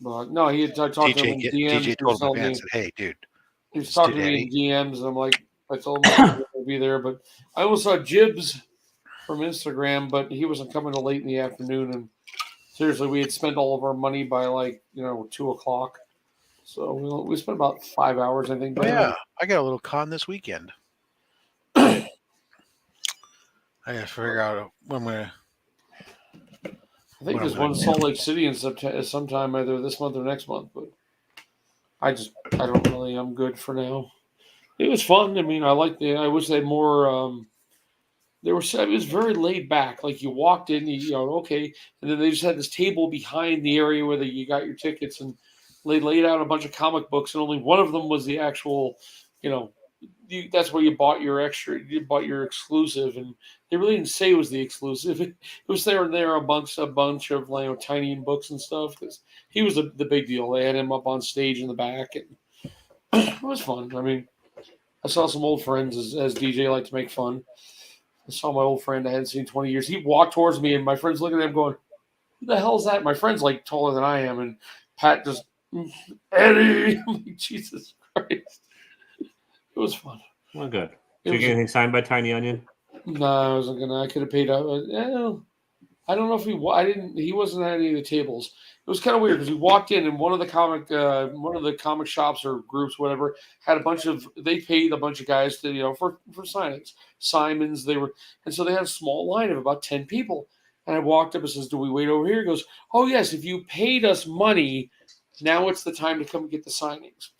But no, he had talked to him in DMs. DJ told him and said, "Hey, dude." He was talking to me in DMs, and I'm like, I told him I'd be there. But I almost saw Jibs from Instagram, but he wasn't coming till late in the afternoon. And seriously, we had spent all of our money by 2:00. So we spent about 5 hours, I think. Oh, yeah, I got a little con this weekend. I got to figure out when I'm gonna. I think there's one in Salt Lake City in September, sometime either this month or next month. But I don't really. I'm good for now. It was fun. I mean, I wish they had more. It was very laid back. Like you walked in, okay, and then they just had this table behind the area where you got your tickets, and they laid out a bunch of comic books, and only one of them was the actual, that's where you bought your exclusive, and they really didn't say it was the exclusive. It was there amongst a bunch of tiny books and stuff, because he was the big deal. They had him up on stage in the back, and it was fun. I mean, I saw some old friends, as DJ liked to make fun. I saw my old friend I hadn't seen in 20 years. He walked towards me, and my friend's looking at him going, "Who the hell is that?" My friend's like taller than I am, and Pat just, "Eddie." I'm like, Jesus Christ. It was fun. Well, good. Did you get anything signed by Tiny Onion? No, I wasn't gonna. I could have paid out. I don't know if he wasn't at any of the tables. It was kind of weird because we walked in, and one of the comic shops or groups, whatever, had they paid a bunch of guys to, for signings. Simons, and so they had a small line of about 10 people. And I walked up and says, "Do we wait over here?" He goes, "Oh yes, if you paid us money, now it's the time to come get the signings."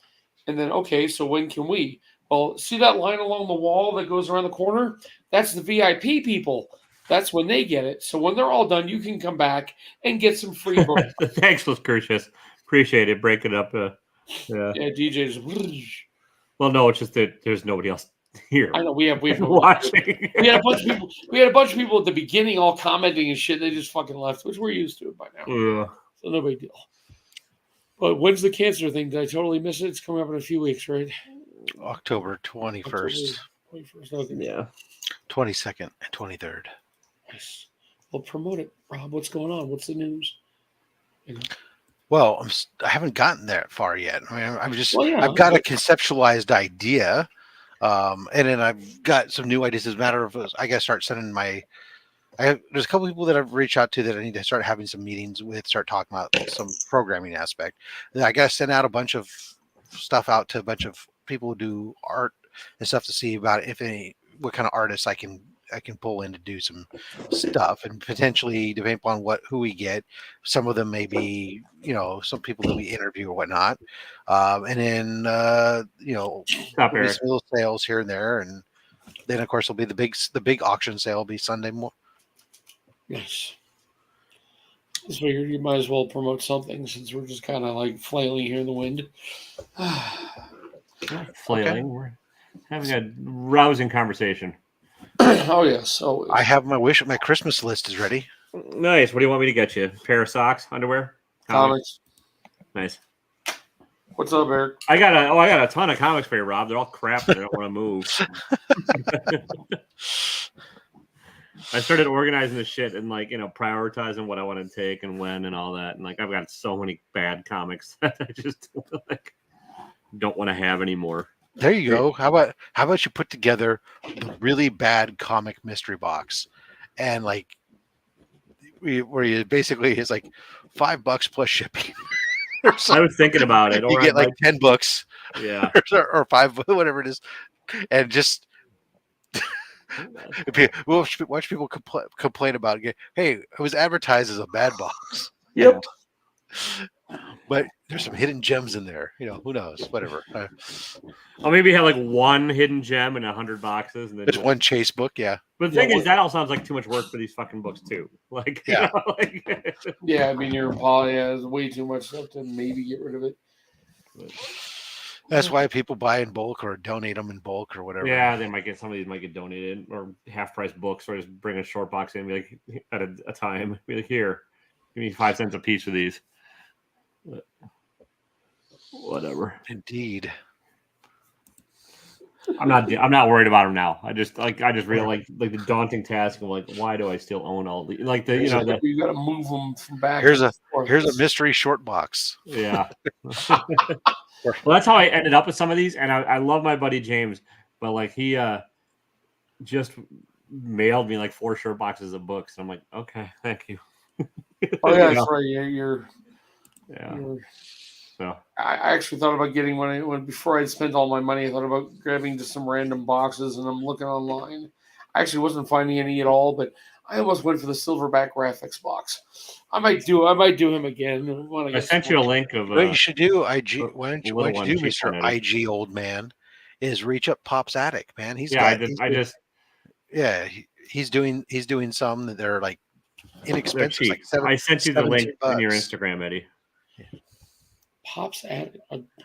And then, okay, so when can we? Well, see that line along the wall that goes around the corner? That's the VIP people. That's when they get it. So when they're all done, you can come back and get some free books. Thanks, Curtius. Appreciate it. Break it up. Yeah, DJ's. Well, no, it's just that there's nobody else here. I know we have watching. We had a bunch of people. We had a bunch of people at the beginning, all commenting and shit. They just fucking left, which we're used to it by now. Yeah. So no big deal. But when's the cancer thing? Did I totally miss it? It's coming up in a few weeks, right? October 21st. 21st. Okay. Yeah. 22nd and 23rd. Nice. Well, promote it, Rob. What's going on? What's the news? Well, I haven't gotten that far yet. I mean, I've got but a conceptualized idea And then I've got some new ideas. As a matter of, I got to start sending there's a couple people that I've reached out to that I need to start having some meetings with, start talking about some programming aspect. I got to send out a bunch of stuff out to a bunch of people who do art and stuff to see about what kind of artists I can pull in to do some stuff, and potentially depending upon who we get, some of them may be, some people that we interview or whatnot. And then, Stop, there'll be Eric. some little sales here and there. And then of course will be the big auction sale will be Sunday morning. Yes. Just figured you might as well promote something since we're just kind of like flailing here in the wind. Not flailing. Okay. We're having a rousing conversation. Oh yes. Always. I have my Christmas list is ready. Nice. What do you want me to get you? A pair of socks, underwear, comics. Nice. What's up, Eric? I got a ton of comics for you, Rob. They're all crap. I don't want to move. I started organizing this shit and prioritizing what I want to take and when and all that. And I've got so many bad comics that I just don't want to have anymore. There you go. How about you put together the really bad comic mystery box, and where you basically it's like $5 plus shipping. I was thinking about it. You get like 10 books, yeah, or 5, whatever it is, and just we'll watch people complain about it. Hey, it was advertised as a bad box. Yep. But there's some hidden gems in there. Who knows? Whatever. I'll maybe have one hidden gem in 100 boxes, and then there's one chase book. Yeah. But the thing is, that all sounds like too much work for these fucking books too. Yeah. Yeah. I mean, your poly has way too much stuff to maybe get rid of it. That's why people buy in bulk or donate them in bulk or whatever. Yeah, some of these might get donated or half price books, or just bring a short box in and be at a time. Be here, give me 5 cents a piece for these. But whatever. Indeed. I'm not worried about them now. I just really like the daunting task of why do I still own all the you got to move them from back. Here's a mystery short box. Yeah. Well, that's how I ended up with some of these, and I love my buddy James, but he just mailed me 4 short boxes of books, and I'm like, okay, thank you. Oh yeah, that's right. You're so I actually thought about getting when before I'd spent all my money. I thought about grabbing just some random boxes, and I'm looking online. I actually wasn't finding any at all, but I almost went for the Silverback Graphics box. I might do him again. I sent you a link of what you should do. Why don't you do, Mr. IG old man? Is reach up Pop's attic, man. He's doing some that they're inexpensive. I sent you the link in your Instagram, Eddie. Pop's attic.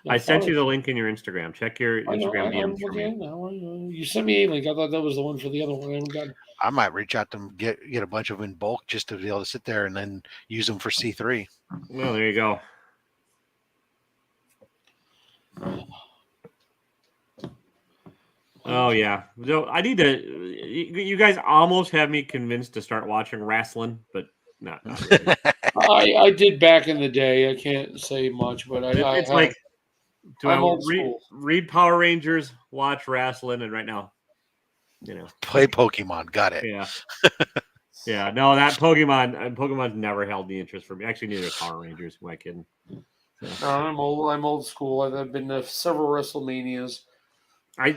I sent you the link in your Instagram. Check your Instagram DMs for me. You sent me a link. I thought that was the one for the other one. I might reach out to them, get a bunch of them in bulk just to be able to sit there and then use them for C3. Well, there you go. Oh yeah. So I need to. You guys almost have me convinced to start watching wrestling, but not really. I did back in the day. I can't say much, but read Power Rangers, watch wrestling, and right now, play Pokemon. Got it. Yeah. Yeah. No, that Pokemon's never held the interest for me. Actually, neither Power Rangers. Who am I kidding? So. I'm old school. I've been to several WrestleManias. I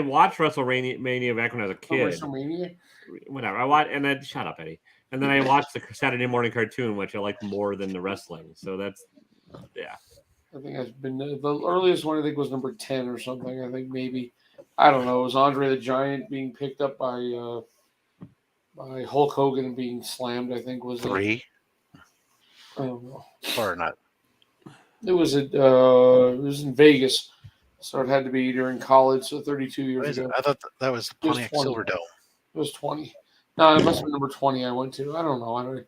watched WrestleMania back when I was a kid. WrestleMania? Whatever. I watched, and then shut up, Eddie. And then I watched the Saturday morning cartoon, which I liked more than the wrestling. So that's, yeah. I think I've been the earliest one. I think was number 10 or something. I think maybe I don't know. It was Andre the Giant being picked up by Hulk Hogan and being slammed. I think was 3. I don't know. Or not. It was in Vegas. So it had to be during college, so 32 years ago. I thought that was the Pontiac Silverdome. It was 20. No, it must have been number 20 I went to. I don't know.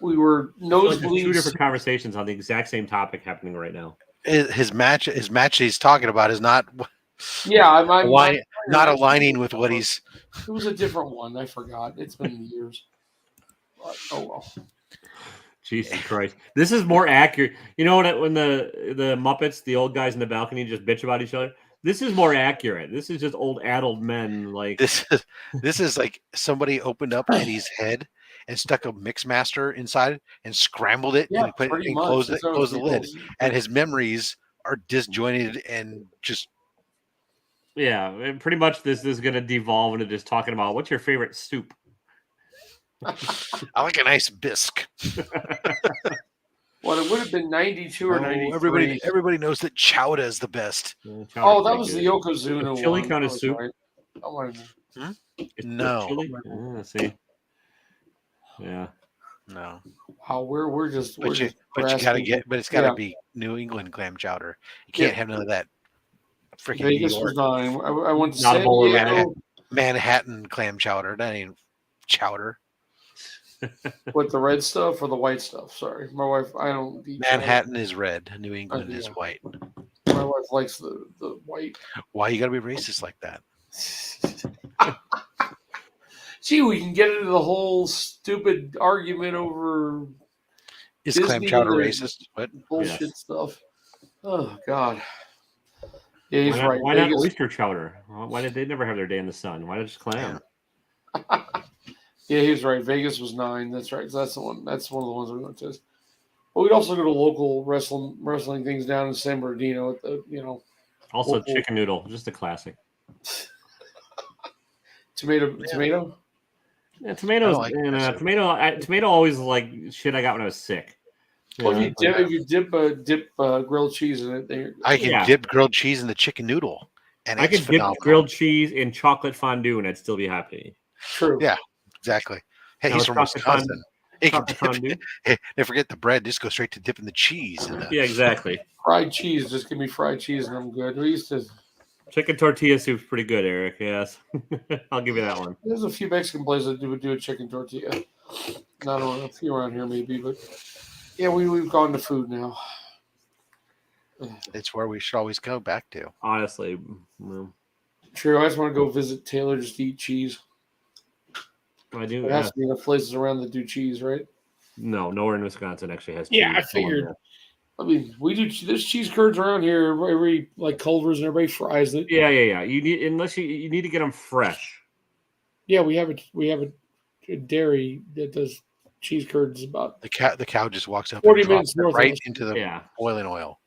We were nosebleeds. 2 different conversations on the exact same topic happening right now. His match he's talking about is not. Yeah, I'm not aligning with what he's. It was a different one. I forgot. It's been years. But, oh well. Jesus Christ. This is more accurate. You know when the Muppets, the old guys in the balcony, just bitch about each other? This is more accurate. This is just old addled men like This is like somebody opened up Eddie's head and stuck a mix master inside and scrambled it Yeah, and put pretty and much. closed That's how it closed the lid. feels. And his memories are disjointed and just yeah, and pretty much this is going to devolve into just talking about what's your favorite soup. I like a nice bisque. Well, it would have been 92 or No, 93. everybody knows that chowder is the best. Oh, that was the Yokozuna Chili one. kind of That was soup. right. I wanted to- No. Chili? Let's see. Yeah. No. Wow, we're just But you gotta grasping. get but it's gotta Yeah. be New England clam chowder. You can't have none of that freaking New Vegas York was 9. I went to Not a San bowl of Diego Manhattan clam chowder. That ain't chowder. with the red stuff or the white stuff. Sorry, my wife. I don't eat Manhattan is red. New England is yeah. white. My wife likes the white. Why you gotta be racist like that? Gee, we can get into the whole stupid argument over Is Disney clam chowder and racist? What? bullshit Yes. stuff. Oh God. Yeah, he's right. Why not Vegas, oyster chowder? Why did they never have their day in the sun? Why not just clam? yeah, he's right. Vegas was 9. That's right. So that's the one. That's one of the ones we went to. But we'd also go to local wrestling things down in San Bernardino at the Also, local chicken noodle, just a classic. tomato. Yeah, tomatoes. like And, that. tomato always like shit I got when I was sick. Well, Yeah. if you dip grilled cheese in it, I can Yeah. dip grilled cheese in the chicken noodle, and I it's could dip phenomenal. grilled cheese in chocolate fondue and I'd still be happy. true. Yeah. Exactly. Hey, Now, he's from chocolate Wisconsin. He can Chocolate dip, fondue. hey, they forget the bread. Just go straight to dipping the cheese. In the, Yeah, exactly. Fried cheese. Just give me fried cheese and I'm good. We used to. Chicken tortilla soup's pretty good, Eric. Yes, I'll give you that one. There's a few Mexican places that would do a chicken tortilla. Not a few around here, maybe, but yeah, we've gone to food now. It's where we should always go back to. Honestly, well, True. I just want to go visit Taylor just to eat cheese. I do. There has to be enough places around that do cheese, right? No, nowhere in Wisconsin actually has. Yeah, cheese. I figured. I mean, we do. There's cheese curds around here. Every like Culver's and everybody fries it. Yeah. You need unless you need to get them fresh. Yeah, we have a dairy that does cheese curds about The cow just walks up 40 and drops minutes it north of right us. into the Yeah. boiling oil.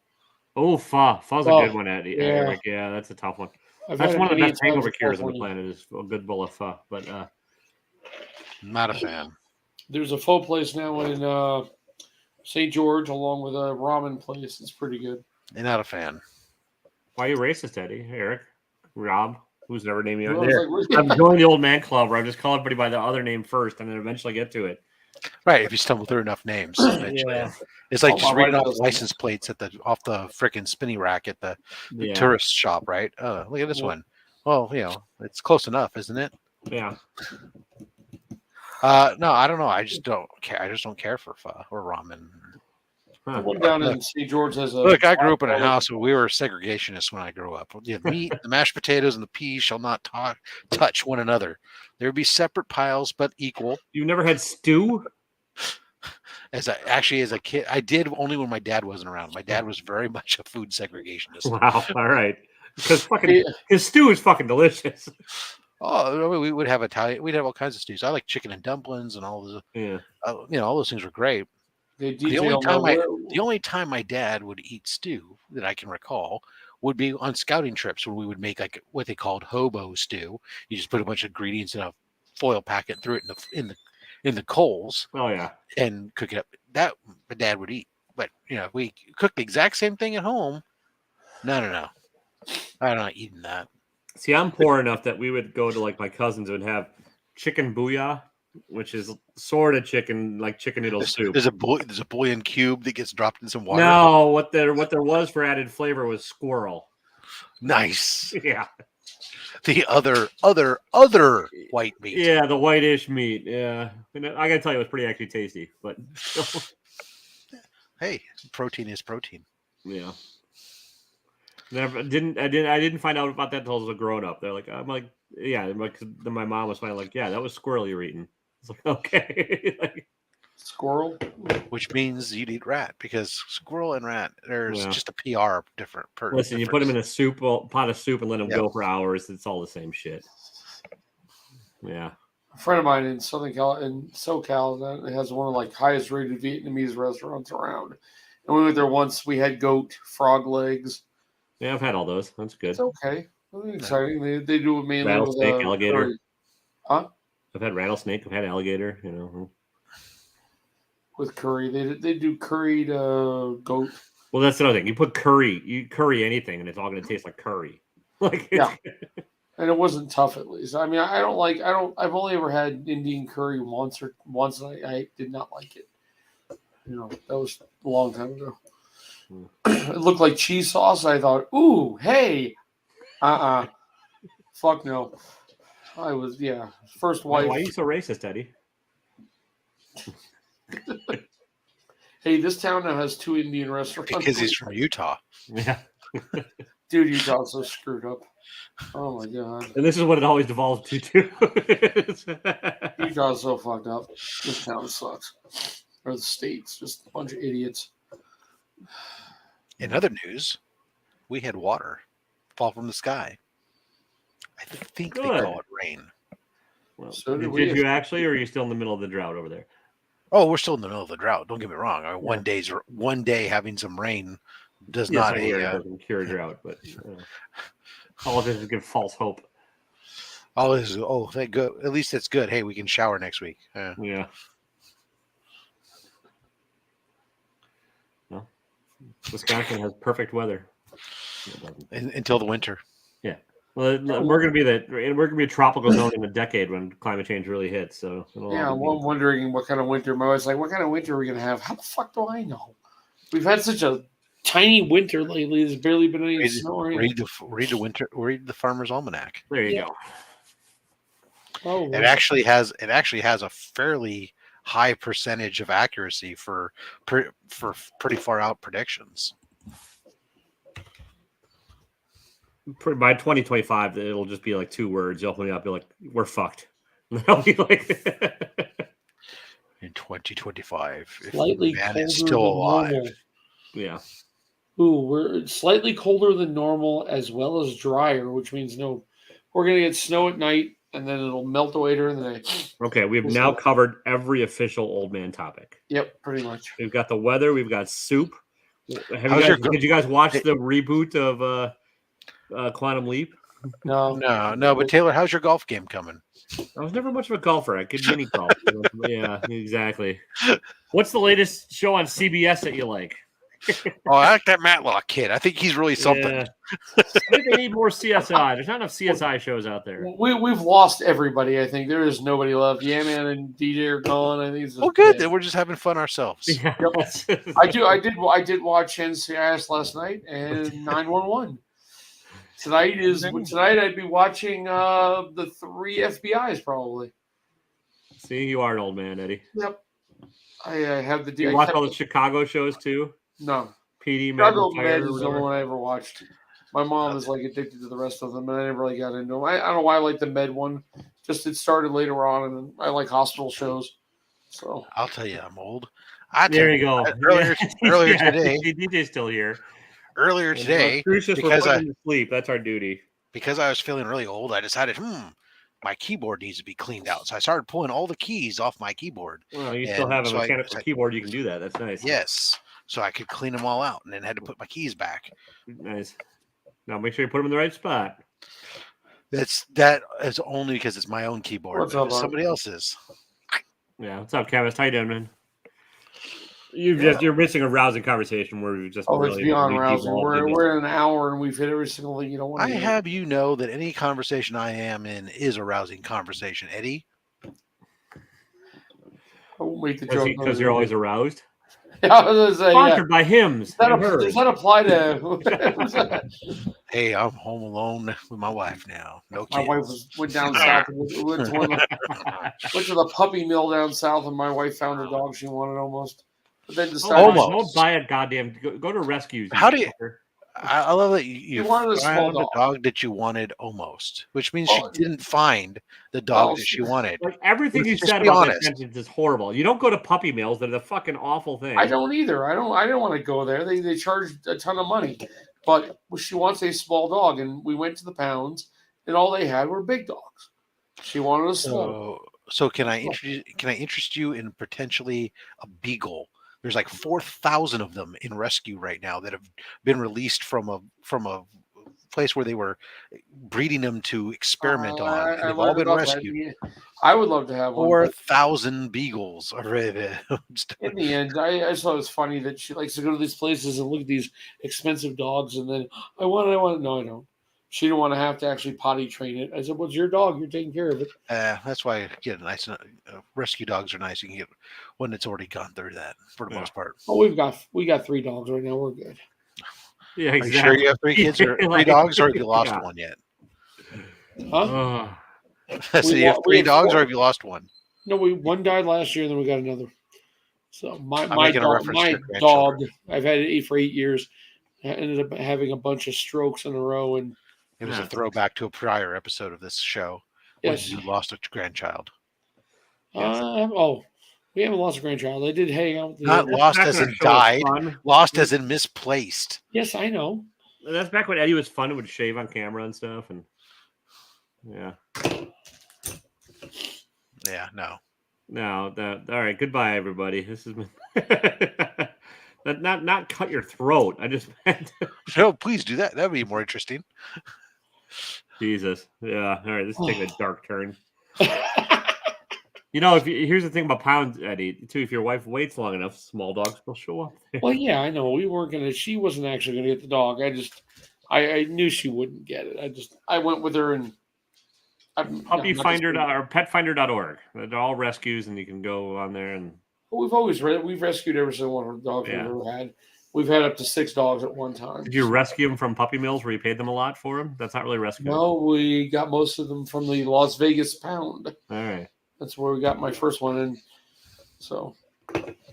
Oh, Pho's a Pho. good one, Eddie. Yeah. Eric. Yeah, that's a tough one. I've That's had one it of the many best times hangover in cures on the California. planet is a good bowl of pho. But Not a fan. There's a pho place now in St. George, along with a ramen place. It's pretty good. Not a fan. why are you racist, Eddie? Eric, Rob, who's never named you I on was there. like, I'm joining the old man club where I just call everybody by the other name first, and then eventually get to it. Right, if you stumble through enough names. eventually. Yeah. It's like Oh, just my reading wife off does that. license plates off the freaking spinny rack at the Yeah. tourist shop, right? Oh, look at this Yeah. one. Well, it's close enough, isn't it? Yeah. No, I don't know. I just don't care. I just don't care for pho or ramen. the Huh. one down in St. George has a. Look, I grew up in a house where we were segregationists when I grew up. The meat, the mashed potatoes, and the peas shall not touch one another. There would be separate piles, but equal. You never had stew? As a kid, I did only when my dad wasn't around. My dad was very much a food segregationist. Wow. All right. Because Yeah. his stew is fucking delicious. Oh, we would have Italian. We'd have all kinds of stews. I like chicken and dumplings and all those. Yeah. All those things were great. They The detail only time my dad would eat stew that I can recall would be on scouting trips when we would make like what they called hobo stew. You just put a bunch of ingredients in a foil packet, threw it in the coals, Oh yeah. and cook it up. That my dad would eat. But if we cooked the exact same thing at home, no, I'm not eating that. See, I'm poor enough that we would go to like my cousins and have chicken booyah, which is sort of chicken, like chicken noodle soup. There's a bouillon cube that gets dropped in some water. No, what there was for added flavor was squirrel. Nice. Yeah. The other white meat. Yeah, the whitish meat. Yeah. And I gotta tell you, it was pretty actually tasty. But Hey, protein is protein. yeah. I didn't find out about that until I was a grown up. I'm like, yeah. Then my mom was finally like, yeah, that was squirrel you're eating. It's like, okay. Squirrel. which means you'd eat rat because squirrel and rat, there's Yeah. just a PR different. Listen, you put them in a pot of soup and let them Yep. go for hours. It's all the same shit. Yeah. A friend of mine in SoCal that has one of like highest rated Vietnamese restaurants around. And we went there once. We had goat, frog legs. Yeah, I've had all those. That's good. It's okay. It's exciting. They do it mainly with Rattlesnake, alligator. curry. Huh? I've had rattlesnake. I've had alligator. You know. With curry. They do curried goat. Well, that's another thing. You put curry. You curry anything, and it's all going to taste like curry. Like Yeah. And it wasn't tough, at least. I mean, I've only ever had Indian curry once, and I did not like it. You know, that was a long time ago. It looked like cheese sauce. I thought, ooh, hey. Fuck no. I was, first wife. Why are you so racist, Eddie? Hey, this town now has 2 Indian restaurants. Because he's from Utah. Yeah. Dude, Utah's so screwed up. Oh my god. And this is what it always devolves to, too. Utah's so fucked up. This town sucks. Or the state's just a bunch of idiots. In other news, we had water fall from the sky. I think they call it rain. Well, So did did we. you actually, or are you still in the middle of the drought over there? Oh, we're still in the middle of the drought. Don't get me wrong. I mean, one day having some rain does not doesn't cure drought, but all it is give false hope. Thank good. At least it's good. Hey, we can shower next week. Yeah. Well, Wisconsin has perfect weather Until the winter. Yeah. Well, we're gonna be a tropical zone in a decade when climate change really hits. So I'm wondering what kind of winter. My wife's like, "What kind of winter are we gonna have?" How the fuck do I know? We've had such a tiny winter lately. There's barely been any snow. Read the Farmer's Almanac. There you go. Oh, It actually has a fairly high percentage of accuracy for pretty far out predictions. By 2025, it'll just be like 2 words. You'll open it up, be like, "We're fucked." That'll be like in 2025, if slightly man colder is still than alive. normal. Yeah. Ooh, we're slightly colder than normal as well as drier, which means we're gonna get snow at night and then it'll melt away during the day. Okay, we've now covered every official old man topic. Yep, pretty much. We've got the weather. We've got soup. Did you guys watch the reboot of Quantum Leap? No. But Taylor, how's your golf game coming? I was never much of a golfer. I could mini golf. Yeah, exactly. What's the latest show on CBS that you like? Oh, I like that Matlock kid. I think he's really something. Yeah. I think they need more CSI. There's not enough CSI shows out there. We've lost everybody. I think there is nobody left. Yeah, man, and DJ are gone. I think. Well, good. Then we're just having fun ourselves. Yeah. Yep. I did watch NCIS last night and 911. Tonight I'd be watching the 3 FBI's probably. See, you are an old man, Eddie. Yep. I have the. You watch all the Chicago shows too? No. PD, Chicago Med is the only one I ever watched. My mom is like addicted to the rest of them, and I never really got into them. I don't know why I like the Med one. Just it started later on, and I like hospital shows. So I'll tell you, I'm old. There you go. Earlier today, DJ's still here. Earlier today, because I sleep. That's our duty. Because I was feeling really old, I decided, my keyboard needs to be cleaned out. So I started pulling all the keys off my keyboard. Well, you still have a mechanical keyboard. You can do that. That's nice. Yes. So I could clean them all out, and then had to put my keys back. Nice. Now make sure you put them in the right spot. That is only because it's my own keyboard. What's up, somebody else's. Yeah. What's up, Kevin? How you doing, man? You're missing a rousing conversation where we just it's beyond rousing. We're in an hour and we've hit every single thing you don't want to hear. have you know that any conversation I am in is a rousing conversation, Eddie. I won't make the joke because you're always aroused. I was gonna say, Sponsored by hymns. Does that apply to? Hey, I'm home alone with my wife now. No kids. My wife went down south. Went to the puppy mill down south, and my wife found a dog she wanted almost. But then decided, don't buy a goddamn. Go to rescues. How do you? I love that you wanted a small found the dog. dog that you wanted almost, which means Oh, she didn't find the dog well, that she wanted. Like everything you Let's just said be about that honest. sentence is horrible. You don't go to puppy mills; they're the fucking awful thing. I don't either. I don't want to go there. They charge a ton of money, but she wants a small dog, and we went to the pounds, and all they had were big dogs. She wanted a small. So can I interest you in potentially a beagle? There's like 4,000 of them in rescue right now that have been released from a place where they were breeding them to experiment on, and I they've all learned been about that. rescued. I would love to have one, but 4,000 beagles are ready to in the end, I just thought it was funny that she likes to go to these places and look at these expensive dogs, and then I want it. No, I don't. She didn't want to have to actually potty train it. I said, "Well, it's your dog. You're taking care of it." That's why I get a nice rescue dogs are nice. You can get one that's already gone through that for the most part. Oh, we got 3 dogs right now. We're good. Yeah, Are you sure you have 3 kids or 3 Like, dogs, or have you lost yeah. one yet? Huh? So you have 3 dogs, or have you lost one? No, one died last year, and then we got another. So my making a reference to my your grandchildren. dog, I've had it for 8 years. I ended up having a bunch of strokes in a row, and It was a throwback to a prior episode of this show when yes, you lost a grandchild. we haven't lost a grandchild. I did hang out with the Not lost back as when our in show was died, fun. lost as in misplaced. Yes, I know. That's back when Eddie was fun and would shave on camera and stuff. And yeah, Yeah, no. no, that all right. Goodbye, everybody. This has been not cut your throat. I just meant No, please do that. That would be more interesting. Jesus. Yeah. All right. This is taking a dark turn. You know, here's the thing about pounds, Eddie. Too, if your wife waits long enough, small dogs will show up. Well, yeah, I know. We weren't gonna. She wasn't actually gonna get the dog. I knew she wouldn't get it. I went with her and. Puppyfinder or petfinder.org. They're all rescues, and you can go on there and. We've rescued every single one of the dogs we've ever had. We've had up to 6 dogs at one time. Did you rescue them from puppy mills where you paid them a lot for them? That's not really rescuing. No, we got most of them from the Las Vegas pound. All right. That's where we got my first one in. So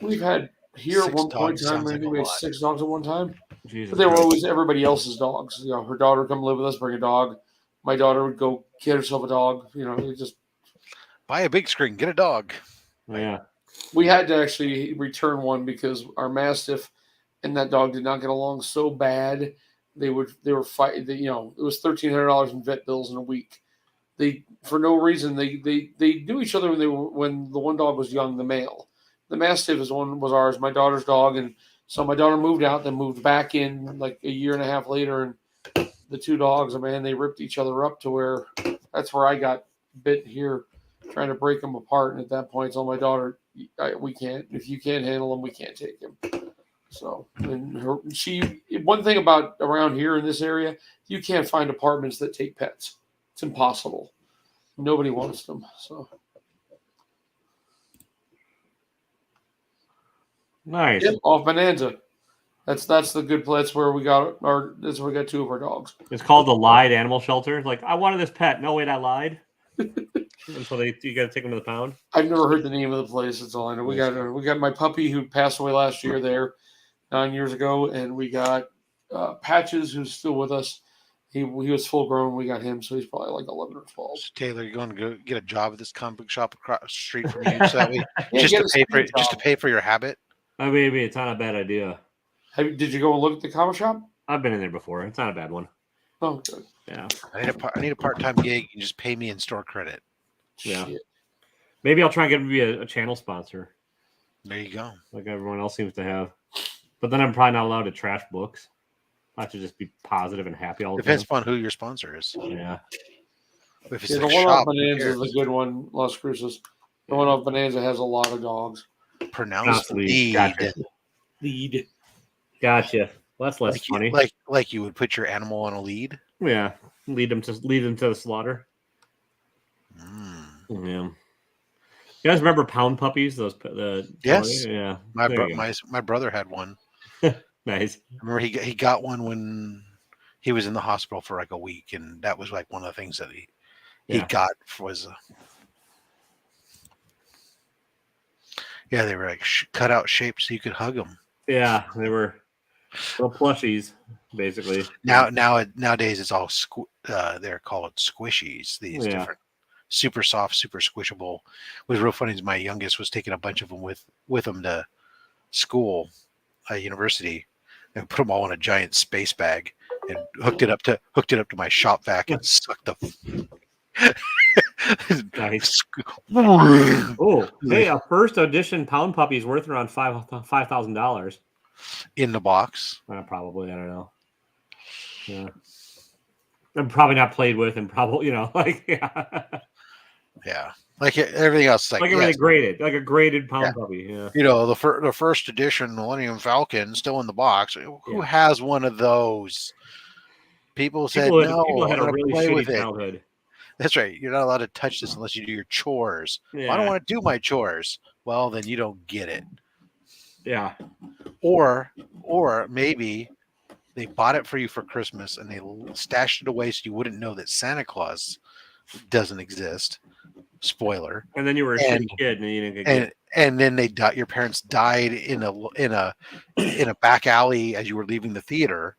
we've had here at one point in time, maybe we had 6 dogs at one time. Jesus but they were Christ. always everybody else's dogs. You know, her daughter would come live with us, bring a dog. My daughter would go get herself a dog. You know, it just buy a big screen, get a dog. Yeah. We had to actually return one because our Mastiff and that dog did not get along so bad. They were fighting. You know, it was $1,300 in vet bills in a week. They for no reason they knew each other when the one dog was young, the male. The Mastiff was ours, my daughter's dog, and so my daughter moved out, then moved back in like a year and a half later, and the 2 dogs, man, they ripped each other up to where that's where I got bit here, trying to break them apart. And at that point, I told my daughter, we can't. If you can't handle him, we can't take him. So, and one thing about around here in this area, you can't find apartments that take pets. It's impossible. Nobody wants them. So, Nice. yep, off Bonanza. That's the good place. That's where we got That's where we got 2 of our dogs. It's called the Lied Animal Shelter. Like, I wanted this pet. No, wait, I lied. And so you got to take them to the pound. I've never heard the name of the place. That's all I know. We got my puppy who passed away last year there, 9 years ago, and we got Patches who's still with us. He was full grown. We got him, so he's probably like 11 or 12. So Taylor, you're going to go get a job at this comic book shop across the street from you, so that way, Yeah, just get to pay for your habit. I mean, it's not a bad idea. Did you go and look at the comic shop? I've been in there before. It's not a bad one. Oh, good. Yeah. I need a part-time gig. You can just pay me in store credit. Yeah. Shit. Maybe I'll try and get him to be a channel sponsor, There you go. like everyone else seems to have. But then I'm probably not allowed to trash books. I have to just be positive and happy all the Depends time. upon who your sponsor is. Yeah. If it's Yeah, a the one shop, off who Bonanza cares? is a good one. Las Cruces. The one off Bonanza has a lot of dogs. Pronounce Lead. lead. Gotcha. Lead. Gotcha. Well, that's less funny. Like you would put your animal on a lead. Yeah. Lead them to the slaughter. Mm. Yeah. You guys remember pound puppies? Yes. Yeah. My brother had one. Nice. I remember he got one when he was in the hospital for like a week, and that was like one of the things that he got was they were like cut out shaped so you could hug them. Yeah, they were. Little plushies, basically. Nowadays it's all they're called squishies. These Yeah. different super soft, super squishable. What was real funny is my youngest was taking a bunch of them with him to school, university, and put them all in a giant space bag and hooked it up to my shop vac and sucked the. Nice. Oh, hey, a first edition Pound Puppy is worth around $5,000 in the box. Probably, I don't know. Yeah, I'm probably not played with, and probably like yeah, like everything else, like everything graded, like a graded Pound Puppy. Yeah, the first edition Millennium Falcon still in the box. Who has one of those? People said no. People had I'm a really play shitty with it. childhood. That's right. You're not allowed to touch this unless you do your chores. Yeah. Well, I don't want to do my chores. Well, then you don't get it. Yeah. Or maybe they bought it for you for Christmas and they stashed it away so you wouldn't know that Santa Claus doesn't exist. Spoiler. And then you were a shitty kid and you didn't get it. And then your parents died in a back alley as you were leaving the theater.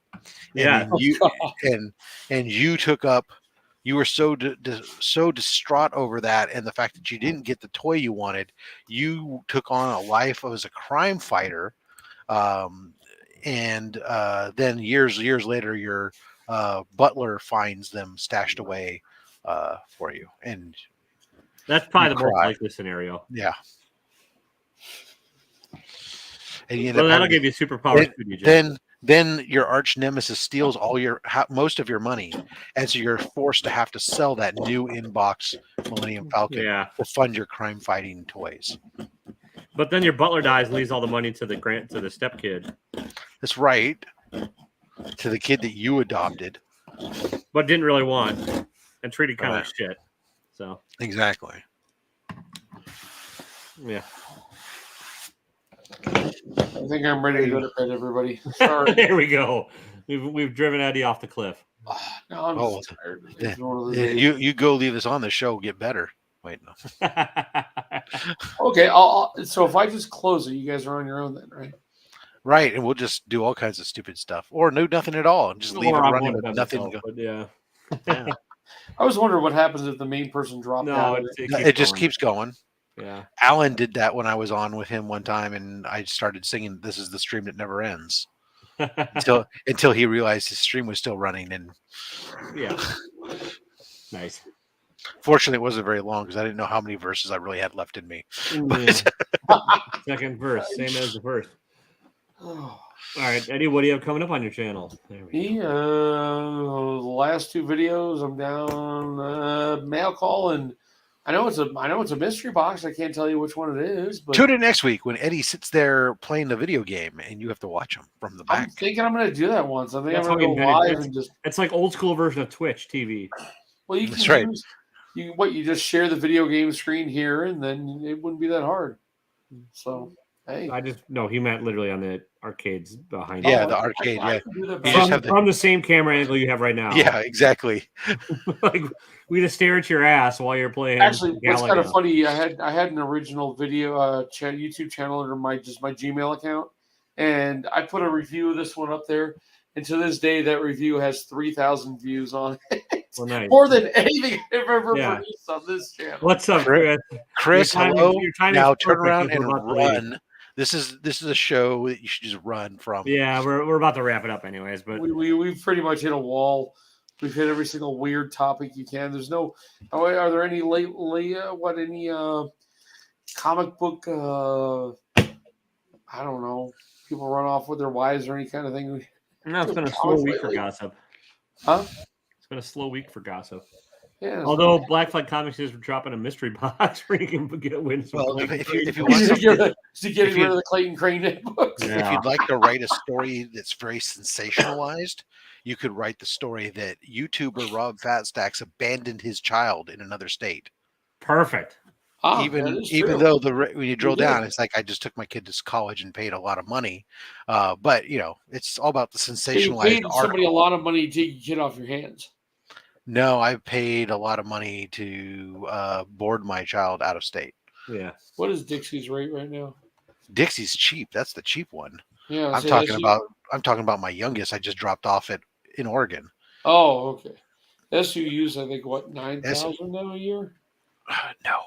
Yeah. And you took up. You were so distraught over that and the fact that you didn't get the toy you wanted. You took on a life as a crime fighter, and then years later, your butler finds them stashed away for you, and that's probably the most likely scenario. Yeah. And that'll give you superpowers. Then your arch nemesis steals most of your money, and so you're forced to have to sell that new in-box Millennium Falcon to fund your crime fighting toys. But then your butler dies and leaves all the money to the step kid. That's right, to the kid that you adopted, but didn't really want and treated kind of like shit. So exactly, yeah. I think I'm ready to go to bed, everybody. Sorry. There we go. We've driven Eddie off the cliff. No, I'm just tired. You go leave this on the show. Get better. Wait, no. Okay, so if I just close it, you guys are on your own then, right? Right, and we'll just do all kinds of stupid stuff, or no, nothing at all, and just leave it running with nothing. Yeah. I was wondering what happens if the main person dropped out. It just keeps going. Yeah. Alan did that when I was on with him one time, and I started singing "This Is the Stream That Never Ends" until he realized his stream was still running. And yeah, nice. Fortunately, it wasn't very long because I didn't know how many verses I really had left in me. Second verse, same as the first. All right, Eddie, what do you have coming up on your channel? The last two videos, I'm down mail call, and I know it's a mystery box. I can't tell you which one it is. But tune in next week when Eddie sits there playing the video game, and you have to watch him from the back. I'm thinking I'm going to do that once. I think I'm going to go live and just. It's like old school version of Twitch TV. Well, you can use, you just share the video game screen here, and then it wouldn't be that hard. So. Hey. He meant literally on the arcades behind. Yeah, the arcade. From the same camera angle you have right now. Yeah, exactly. Like we just stare at your ass while you're playing. Actually, it's kind of funny. I had an original video YouTube channel under my Gmail account, and I put a review of this one up there. And to this day, that review has 3,000 views on it. Well, nice. More than anything I've ever produced on this channel. What's up, Chris? Chris, hello. Now turn around and run. This is a show that you should just run from. Yeah, we're about to wrap it up anyways, but we've pretty much hit a wall. We've hit every single weird topic you can. There's no. Are there any comic book? I don't know. People run off with their wives or any kind of thing. No, it's been a slow week for gossip. Huh? It's been a slow week for gossip. Yeah. Although Black Flag Comics is dropping a mystery box where you can win some. Well, if you want getting rid of the Clayton Crane books. Yeah. If you'd like to write a story that's very sensationalized, you could write the story that YouTuber Rob Fatstacks abandoned his child in another state. Perfect. Even though when you drill down, it's like I just took my kid to college and paid a lot of money, but it's all about the sensationalized. You paid somebody a lot of money to get off your hands. No, I paid a lot of money to board my child out of state. Yeah. What is Dixie's rate right now? Dixie's cheap. That's the cheap one. Yeah. I'm talking about my youngest. I just dropped off in Oregon. Oh, okay. SUU's, I think, what, Yes. 9,000 now a year? No,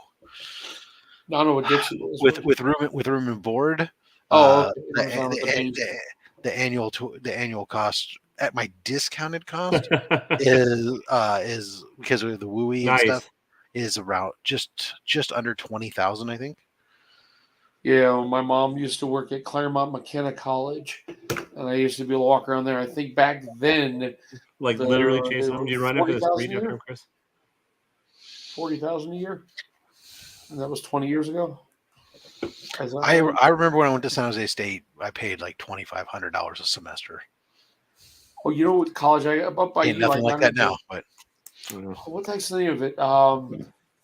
I don't know what Dixie is. with But... room and board. Oh, okay. The, Amazon with the base. the annual cost at my discounted cost is because of the WUI and stuff Nice. is around just under 20,000, I think. Yeah, well, my mom used to work at Claremont McKenna College, and I used to be able to walk around there. I think back then, Like they literally were chase them. Do you run up to the 40,000 street a up year. there, Chris? 40,000 a year, and that was 20 years ago. I remember when I went to San Jose State, I paid like $2,500 a semester. Oh, you know what college I up by Ain't you? I nothing like got that into. now, but What the heck's the name of it?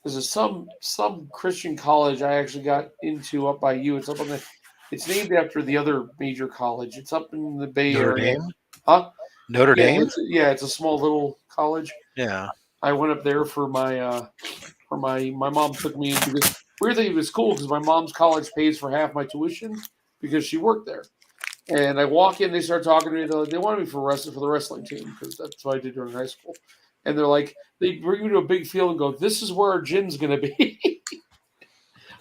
There's some Christian college I actually got into up by you. It's up on the. It's named after the other major college. It's up in the Bay Notre Area. Dame, Huh? Notre Yeah, Dame, it's a small little college. yeah. I went up there for my mom took me in because weird thing it was cool because my mom's college pays for half my tuition because she worked there. And I walk in, they start talking to me. They wanted me for the wrestling team because that's what I did during high school. And they're like, they bring me to a big field and go, "This is where our gym's going to be."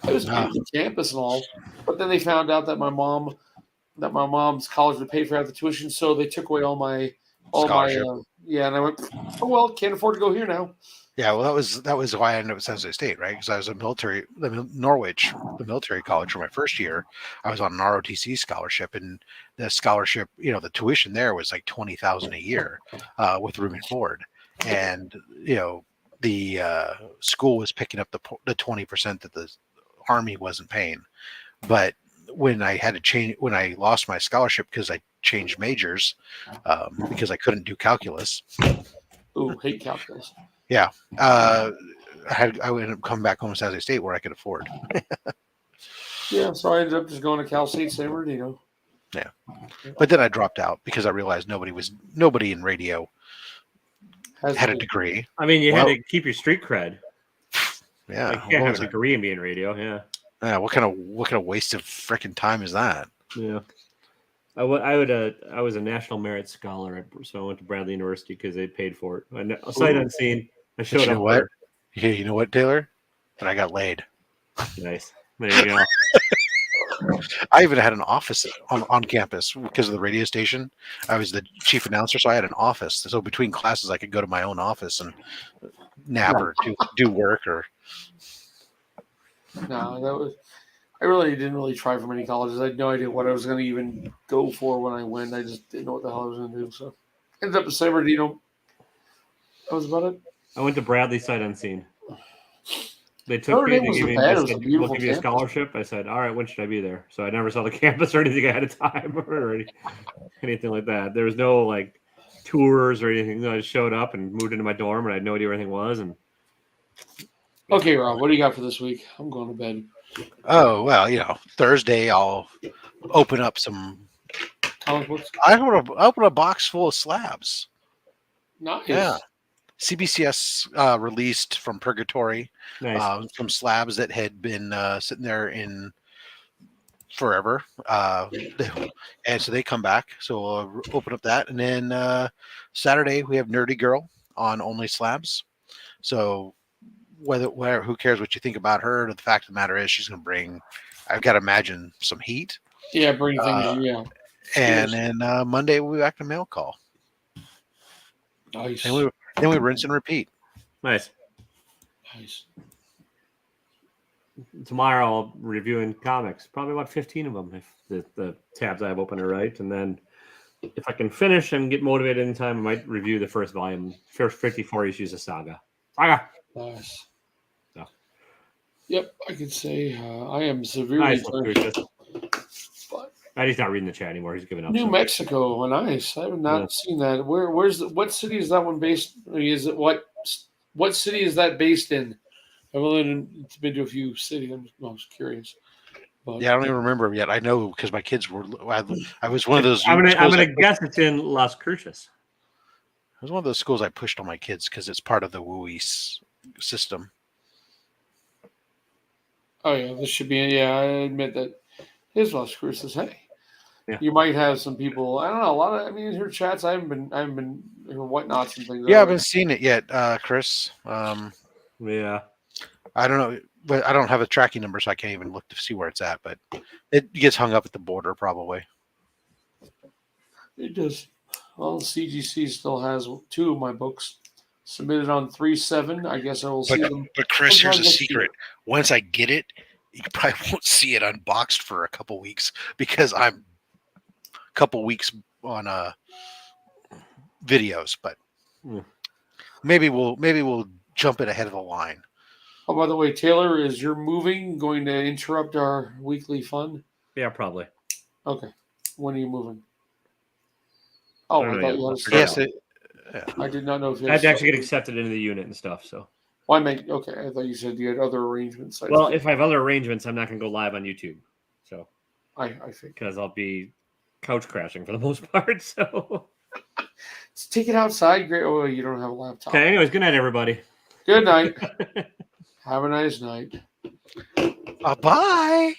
I was Ah, on the campus and all, but then they found out that my mom's college would pay for half the tuition, so they took away all my scholarship. yeah. And I went, "Oh well, can't afford to go here now." Yeah, well, that was why I ended up at San Jose State, right? Because I was Norwich, the military college for my first year. I was on an ROTC scholarship, and the scholarship, the tuition there was like 20,000 a year, with room and board, and the school was picking up the 20% that the Army wasn't paying. But when I lost my scholarship because I changed majors, because I couldn't do calculus. Ooh, hate calculus. Yeah. I ended up coming back home to San Jose State where I could afford. Yeah, so I ended up just going to Cal State San Bernardino. Yeah. But then I dropped out because I realized nobody in radio had a degree. I mean, you had to keep your street cred. Yeah. Like, you can't have a degree in being radio. Yeah. Yeah. What kind of waste of freaking time is that? Yeah. I was a National Merit Scholar, so I went to Bradley University because they paid for it. Sight unseen. I showed up. What? Yeah, you know what, Taylor? And I got laid. Nice. There you go. I even had an office on campus because of the radio station. I was the chief announcer, so I had an office. So between classes, I could go to my own office and nap or do work or. No, that was. I really didn't really try for many colleges. I had no idea what I was going to even go for when I went. I just didn't know what the hell I was going to do. So ended up at San Bernardino. That was about it. I went to Bradley sight unseen. They took Notre me. Dame They wasn't gave me. bad. They It was a said, beautiful "We'll give you a campus. scholarship." I said, "All right, when should I be there?" So I never saw the campus or anything ahead of time or anything like that. There was no like tours or anything. I just showed up and moved into my dorm, and I had no idea where anything was. And Okay, Rob, what do you got for this week? I'm going to bed. Oh well, Thursday I'll open up some. Comic books. I want to open a box full of slabs. Nice. Yeah. CBCS released from Purgatory nice. some slabs that had been sitting there in forever. And so they come back. So I'll open up that. And then Saturday we have Nerdy Girl on Only Slabs. So who cares what you think about her? The fact of the matter is she's going to bring, I've got to imagine, some heat. Yeah, bring things. Yeah. And then Monday we'll be back to mail call. Nice. And then we rinse and repeat. Nice. Nice. Tomorrow I'll reviewing comics, probably about 15 of them if the tabs I have open are right. And then if I can finish and get motivated in time, I might review the first 54 issues of Saga. Nice. So. Yep, I could say I am severely turned. But he's not reading the chat anymore. He's giving up. New Mexico, nice. I have not seen that. What city is that one based? Is it what city is that based in? I've only been to a few cities. I was curious. But, yeah, I don't even remember yet. I know because my kids were. I was one of those. I'm gonna guess it's in Las Cruces. It was one of those schools I pushed on my kids because it's part of the WUI system. Oh yeah, this should be. Yeah, I admit that his Las Cruces. Hey, You might have some people. I don't know. A lot of. I mean, her chats. I haven't been her whatnots and things. Yeah, I haven't seen it yet, Chris. Yeah. I don't know, but I don't have a tracking number, so I can't even look to see where it's at. But it gets hung up at the border, probably. It does. Well, CGC still has 2 of my books submitted on 3/7. I guess I will see them. But Chris, here's sometime a next secret. year. Once I get it, you probably won't see it unboxed for a couple weeks because I'm a couple weeks on videos. But maybe we'll jump it ahead of the line. Oh, by the way, Taylor, is your moving going to interrupt our weekly fun? Yeah, probably. Okay. When are you moving? Oh, I thought you had a Yes, start. I did not know if you I had had to actually get accepted into the unit and stuff. So. Well, okay. I thought you said you had other arrangements. Well, if I have other arrangements, I'm not going to go live on YouTube. So. I think because I'll be couch crashing for the most part. So. Let's take it outside. Great. Oh, you don't have a laptop. Okay. Anyways, good night, everybody. Good night. Have a nice night. Bye.